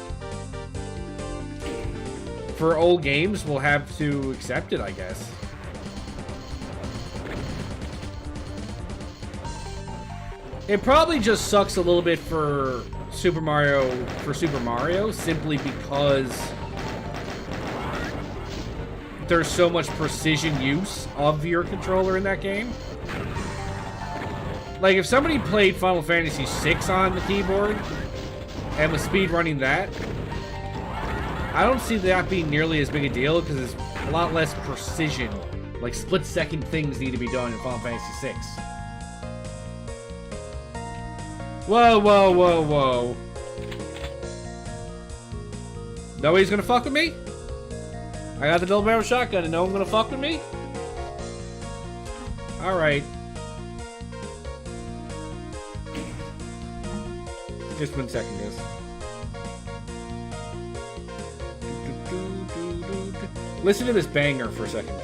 for old games, we'll have to accept it, I guess. It probably just sucks a little bit for Super Mario, simply because there's so much precision use of your controller in that game. Like, if somebody played Final Fantasy VI on the keyboard and was speedrunning that, I don't see that being nearly as big a deal because it's a lot less precision. Like, split-second things need to be done in Final Fantasy VI. Whoa, whoa, whoa, whoa. Nobody's gonna fuck with me? I got the double barrel shotgun and no one's gonna fuck with me? Alright. Just 1 second, guys. Listen to this banger for a second.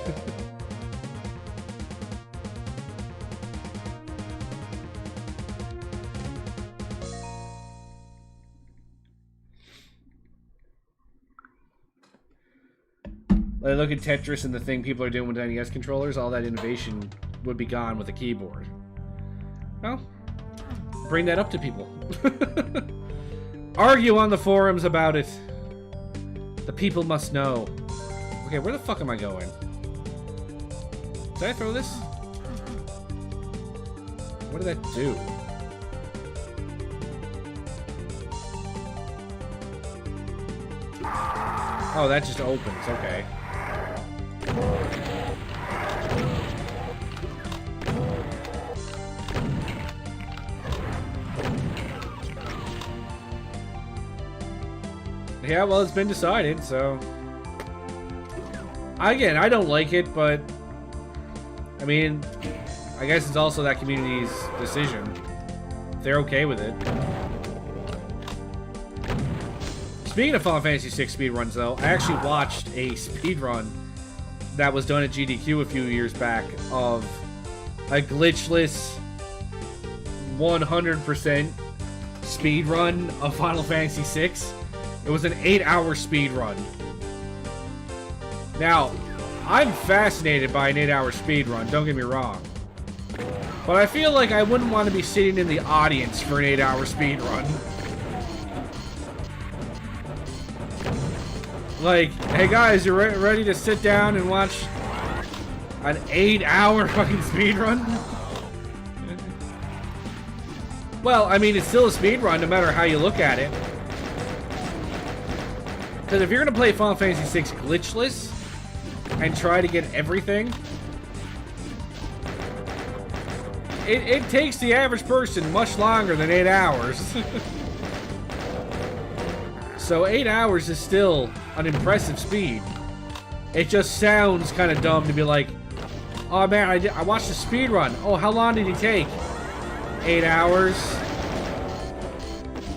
Like, look at Tetris and the thing people are doing with NES controllers. All that innovation would be gone with a keyboard. Well, bring that up to people. Argue on the forums about it. The people must know. Okay, where the fuck am I going? Did I throw this? What did that do? Oh, that just opens. Okay. Yeah, well, it's been decided, so... Again, I don't like it, but... I mean, I guess it's also that community's decision. If they're okay with it. Speaking of Final Fantasy VI speedruns, though, I actually watched a speedrun that was done at GDQ a few years back of a glitchless 100% speedrun of Final Fantasy VI. It was an 8-hour speedrun. Now, I'm fascinated by an 8-hour speedrun, don't get me wrong. But I feel like I wouldn't want to be sitting in the audience for an 8-hour speedrun. Like, hey guys, you ready to sit down and watch an 8-hour fucking speedrun? Well, I mean, it's still a speedrun no matter how you look at it. Because if you're going to play Final Fantasy VI glitchless and try to get everything, it takes the average person much longer than 8 hours. So 8 hours is still an impressive speed. It just sounds kind of dumb to be like, oh man, I watched a speed run. Oh, how long did he take? 8 hours.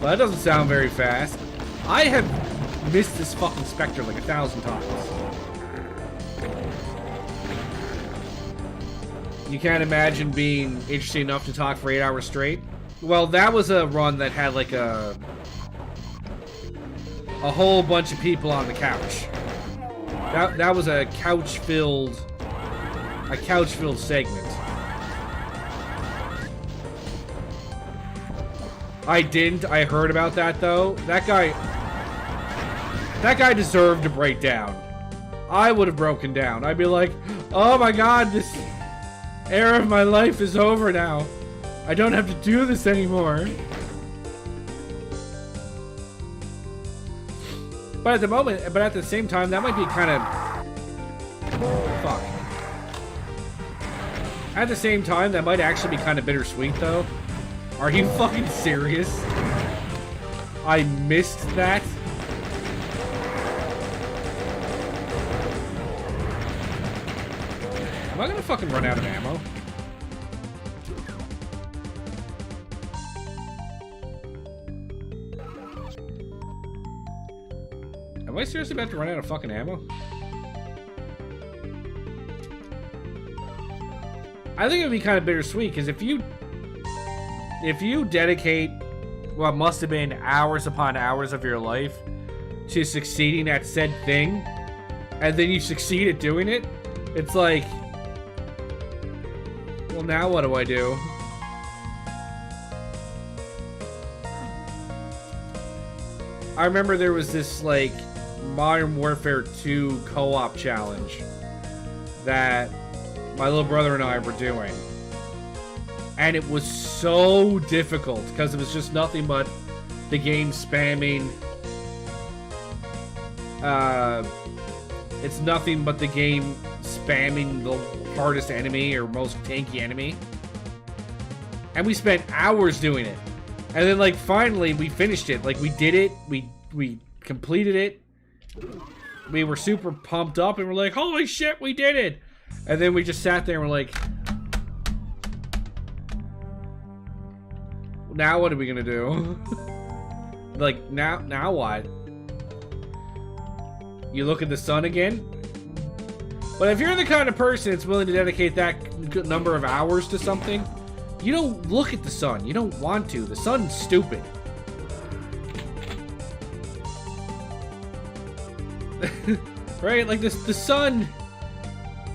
Well, that doesn't sound very fast. I have missed this fucking Spectre like 1,000 times. You can't imagine being interesting enough to talk for 8 hours straight? Well, that was a run that had like a whole bunch of people on the couch. That was a couch-filled segment. I heard about that though. That guy deserved to break down. I would have broken down. I'd be like, oh my god, this era of my life is over now. I don't have to do this anymore. But at the same time, that might be kind of... Fuck. At the same time, that might actually be kind of bittersweet, though. Are you fucking serious? I missed that? Am I gonna fucking run out of ammo? Am I seriously about to run out of fucking ammo? I think it would be kind of bittersweet, because if you dedicate what must have been hours upon hours of your life to succeeding at said thing, and then you succeed at doing it, it's like, well, now what do I do? I remember there was this, like, Modern Warfare 2 co-op challenge that my little brother and I were doing. And it was so difficult because it was just nothing but the game spamming. It's nothing but the game spamming the hardest enemy or most tanky enemy. And we spent hours doing it. And then, like, finally we finished it. Like, we did it. We completed it. We were super pumped up and we're like, holy shit, we did it! And then we just sat there and we're like, now what are we gonna do? Like, now what? You look at the sun again? But if you're the kind of person that's willing to dedicate that number of hours to something, you don't look at the sun. You don't want to. The sun's stupid. Right? Like, the sun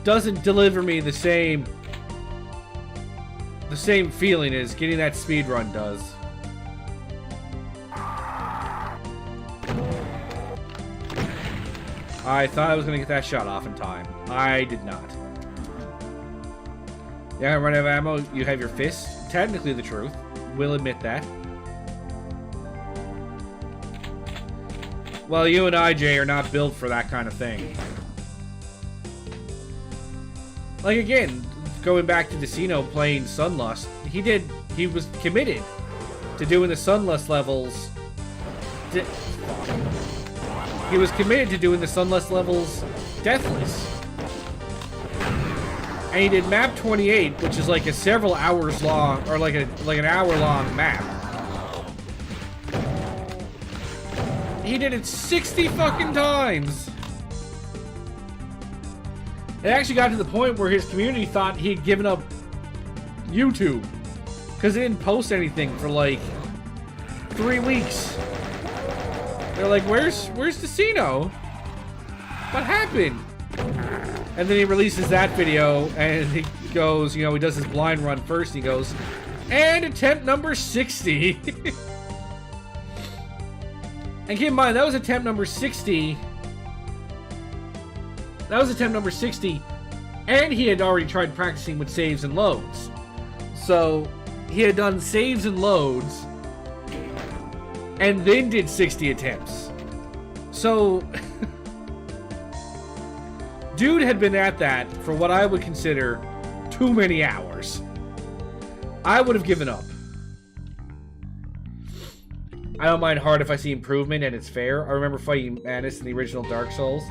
doesn't deliver me the same feeling as getting that speedrun does. I thought I was gonna get that shot off in time. I did not. Yeah, run out of ammo, you have your fist. Technically the truth. We'll admit that. Well, you and I, Jay, are not built for that kind of thing. Like, again, going back to Decino playing Sunlust, he was committed to doing the Sunlust levels. He was committed to doing the Sunlust levels deathless. And he did map 28, which is like a several hours long, or like an hour long map. He did it 60 fucking times! It actually got to the point where his community thought he had given up YouTube. Because he didn't post anything for like 3 weeks. They're like, where's Decino? What happened? And then he releases that video and he goes, you know, he does his blind run first. He goes, and attempt number 60. And keep in mind, that was attempt number 60. That was attempt number 60. And he had already tried practicing with saves and loads. So he had done saves and loads and then did 60 attempts. So dude had been at that for what I would consider too many hours. I would have given up. I don't mind hard if I see improvement and it's fair. I remember fighting Manus in the original Dark Souls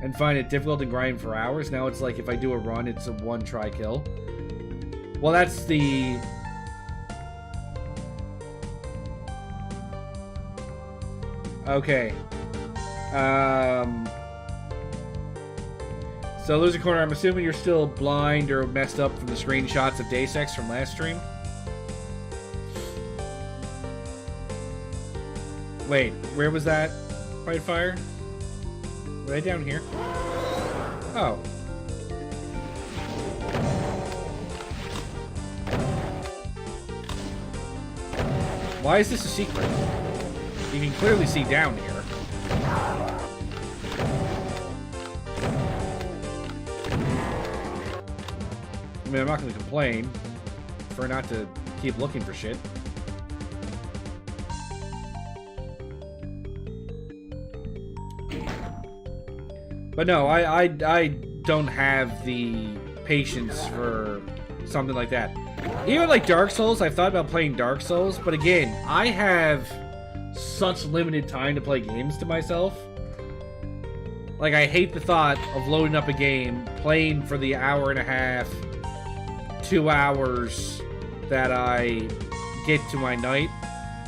and find it difficult to grind for hours. Now it's like if I do a run, it's a one try kill. Well, that's the... Okay. So, Loser Corner, I'm assuming you're still blind or messed up from the screenshots of BtSX from last stream? Wait, where was that? White fire? Right down here? Oh. Why is this a secret? You can clearly see down here. I mean, I'm not going to complain. Prefer not to keep looking for shit. But no, I don't have the patience for something like that. Even like Dark Souls, I've thought about playing Dark Souls, but again, I have such limited time to play games to myself. Like, I hate the thought of loading up a game, playing for the hour and a half, 2 hours that I get to my night,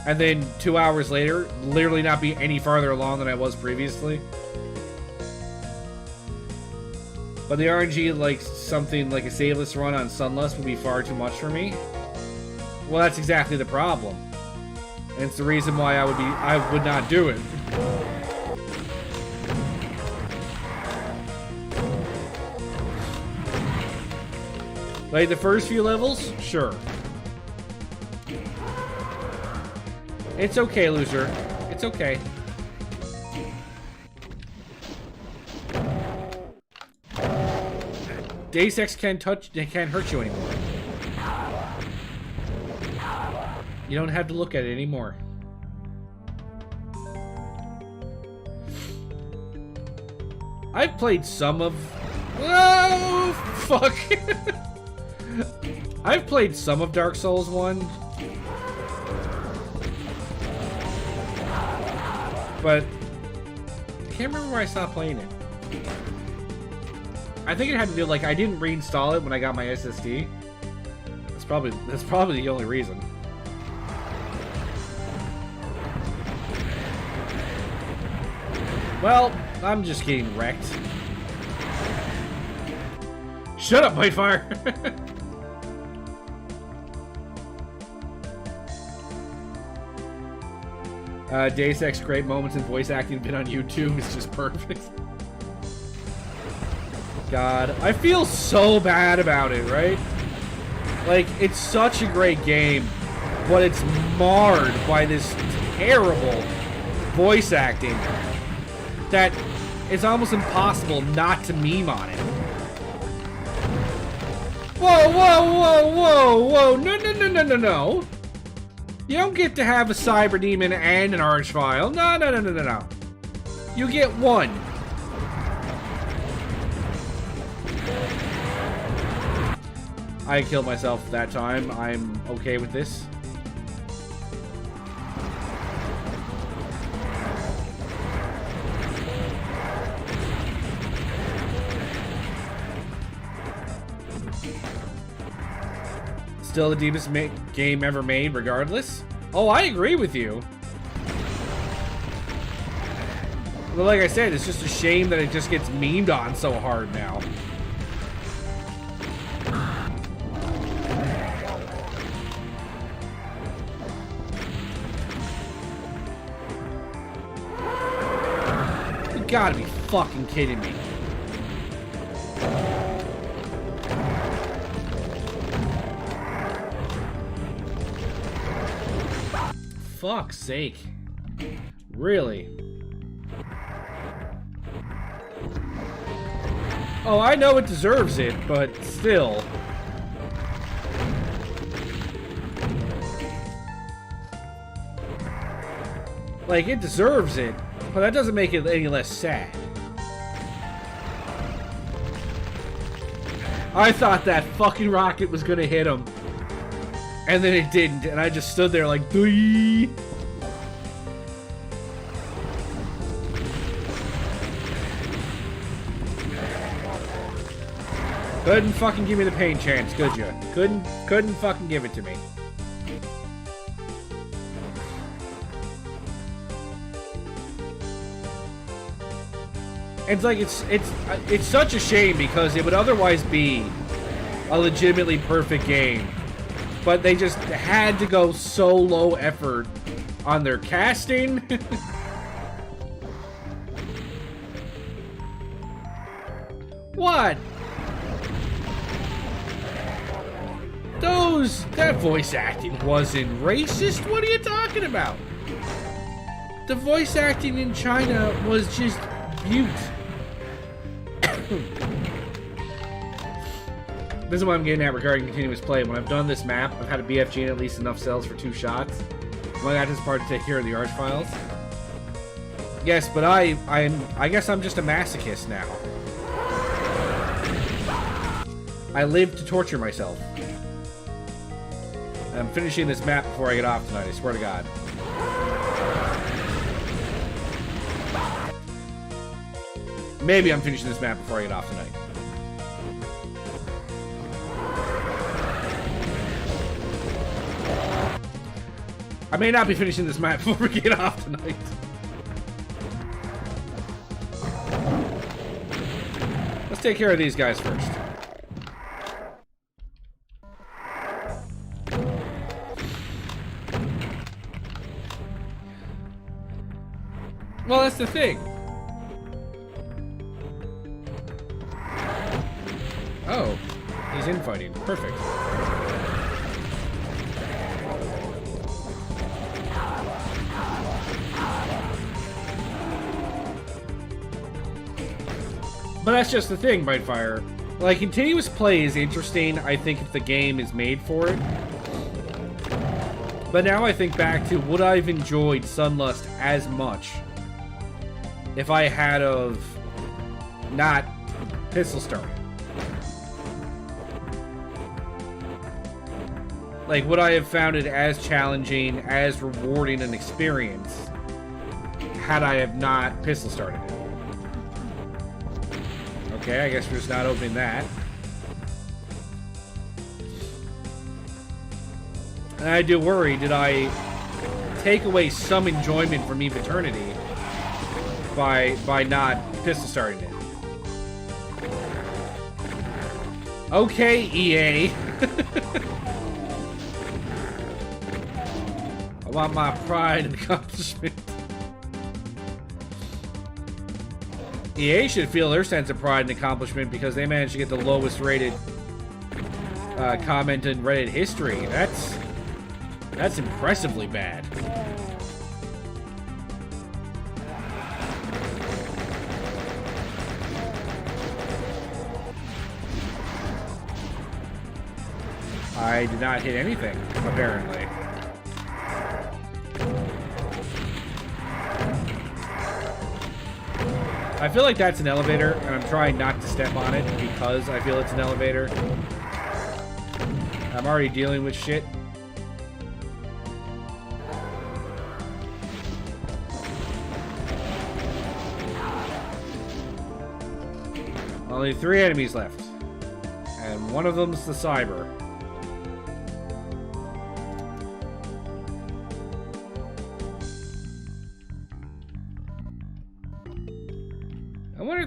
and then 2 hours later, literally not be any farther along than I was previously. But the RNG, like something like a saveless run on Sunlust, would be far too much for me. Well, that's exactly the problem. And it's the reason why I would not do it. Like the first few levels? Sure. It's okay, loser. It's okay. BtSX can't hurt you anymore. You don't have to look at it anymore. I've played some of... Oh, fuck. I've played some of Dark Souls 1. But I can't remember where I stopped playing it. I think it had to do, like, I didn't reinstall it when I got my SSD. That's probably the only reason. Well, I'm just getting wrecked. Shut up, Whitefire! BtSX great moments in voice acting been on YouTube is just perfect. God, I feel so bad about it, right? Like, it's such a great game, but it's marred by this terrible voice acting that it's almost impossible not to meme on it. Whoa, whoa, whoa, whoa, whoa, no, no, no, no, no, no. You don't get to have a cyber demon and an archvile. No, no, no, no, no, no. You get one. I killed myself that time. I'm okay with this. Still the deepest game ever made, regardless. Oh, I agree with you. But like I said, it's just a shame that it just gets memed on so hard now. You gotta be fucking kidding me. Fuck's sake. Really? Oh, I know it deserves it, but still. Like, it deserves it, but that doesn't make it any less sad. I thought that fucking rocket was gonna hit him. And then it didn't, and I just stood there like, Dee! Couldn't fucking give me the pain chance, could you? Couldn't fucking give it to me. It's like it's such a shame because it would otherwise be a legitimately perfect game, but they just had to go so low effort on their casting. What? That voice acting wasn't racist. What are you talking about? The voice acting in China was just beaut. This is what I'm getting at regarding continuous play. When I've done this map, I've had a BFG and at least enough cells for 2 shots. When I got this part to take care of the arch files. Yes, but I guess I'm just a masochist now. I live to torture myself. I'm finishing this map before I get off tonight, I swear to God. Maybe I'm finishing this map before I get off tonight. I may not be finishing this map before we get off tonight. Let's take care of these guys first. Well, that's the thing. Oh, he's infighting. Perfect. But that's just the thing, Bitefire. Like, continuous play is interesting, I think, if the game is made for it. But now I think back to, would I have enjoyed Sunlust as much if I had of not pistol started? Like, would I have found it as challenging, as rewarding an experience had I have not pistol started it? Okay, I guess we're just not opening that. And I do worry, did I take away some enjoyment from Eve Eternity by not pistol starting it? Okay, EA. I want my pride and accomplishment. EA should feel their sense of pride and accomplishment because they managed to get the lowest rated comment in Reddit history. That's impressively bad. I did not hit anything, apparently. I feel like that's an elevator, and I'm trying not to step on it because I feel it's an elevator. I'm already dealing with shit. Only 3 enemies left. And one of them's the Cyber.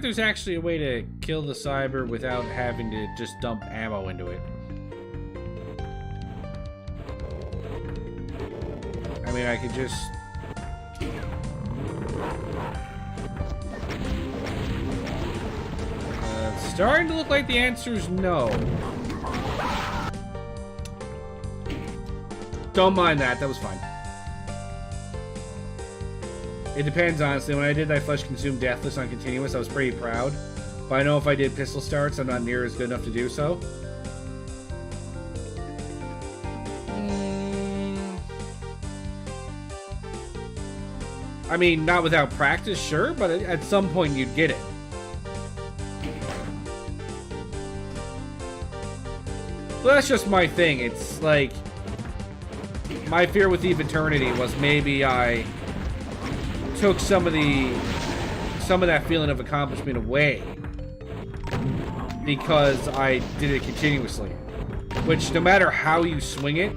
there's actually a way to kill the cyber without having to just dump ammo into it. I mean, I could just... It's starting to look like the answer's no. Don't mind that. That was fine. It depends, honestly. When I did that Flesh Consumed Deathless on Continuous, I was pretty proud. But I know if I did pistol starts, I'm not near as good enough to do so. I mean, not without practice, sure, but at some point you'd get it. Well, that's just my thing. It's like... My fear with Eve Eternity was maybe I took some of that feeling of accomplishment away because I did it continuously, which no matter how you swing it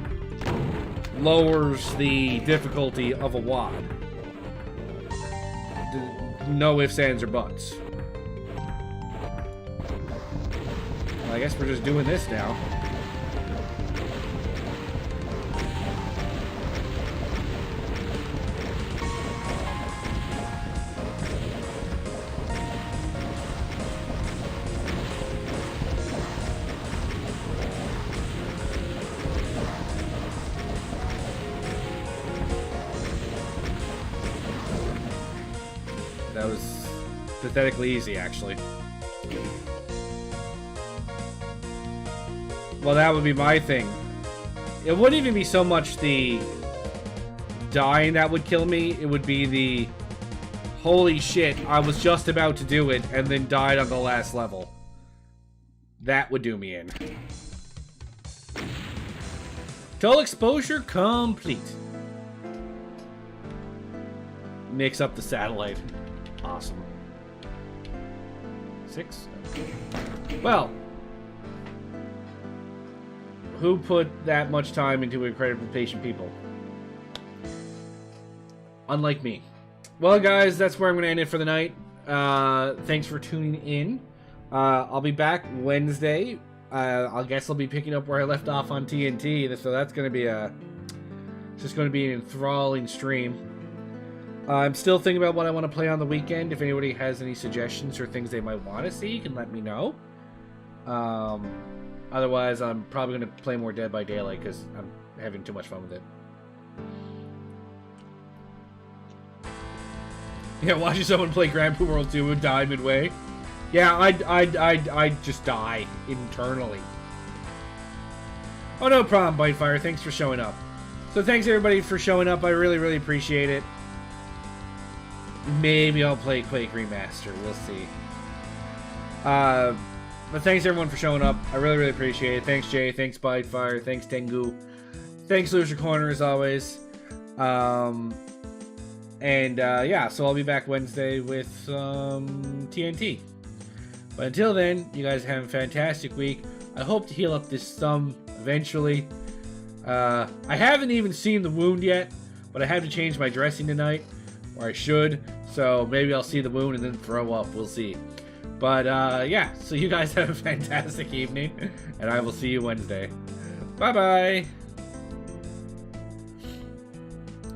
lowers the difficulty of a wad. No ifs, ands, or buts. Well, I guess we're just doing this now. That was pathetically easy, actually. Well, that would be my thing. It wouldn't even be so much the dying that would kill me. It would be the, holy shit, I was just about to do it and then died on the last level. That would do me in. Total exposure complete. Mix up the satellite. Awesome. 6? Well, who put that much time into incredibly patient people? Unlike me. Well, guys, that's where I'm going to end it for the night. Thanks for tuning in. I'll be back Wednesday. I guess I'll be picking up where I left off on TNT, so that's going to be it's just going to be an enthralling stream. I'm still thinking about what I want to play on the weekend. If anybody has any suggestions or things they might want to see, you can let me know. Otherwise, I'm probably going to play more Dead by Daylight because I'm having too much fun with it. Yeah, watching someone play Grand Prix World 2 would die midway. Yeah, I'd just die internally. Oh, no problem, Bitefire. Thanks for showing up. So thanks, everybody, for showing up. I really, really appreciate it. Maybe I'll play Quake Remaster. We'll see. But thanks, everyone, for showing up. I really, really appreciate it. Thanks, Jay. Thanks, Bitefire. Thanks, Tengu. Thanks, Loser Corner, as always. Yeah, so I'll be back Wednesday with TNT. But until then, you guys have a fantastic week. I hope to heal up this thumb eventually. I haven't even seen the wound yet, but I have to change my dressing tonight, or I should. So maybe I'll see the wound and then throw up. We'll see. But yeah, so you guys have a fantastic evening, and I will see you Wednesday. Bye-bye.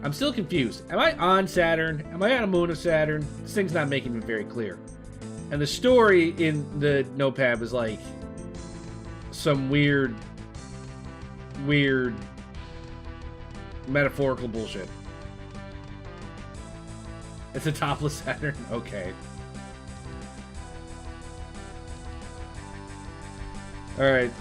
I'm still confused. Am I on Saturn? Am I on a moon of Saturn? This thing's not making it very clear. And the story in the notepad was like some weird metaphorical bullshit. It's a topless Saturn? Okay. Alright.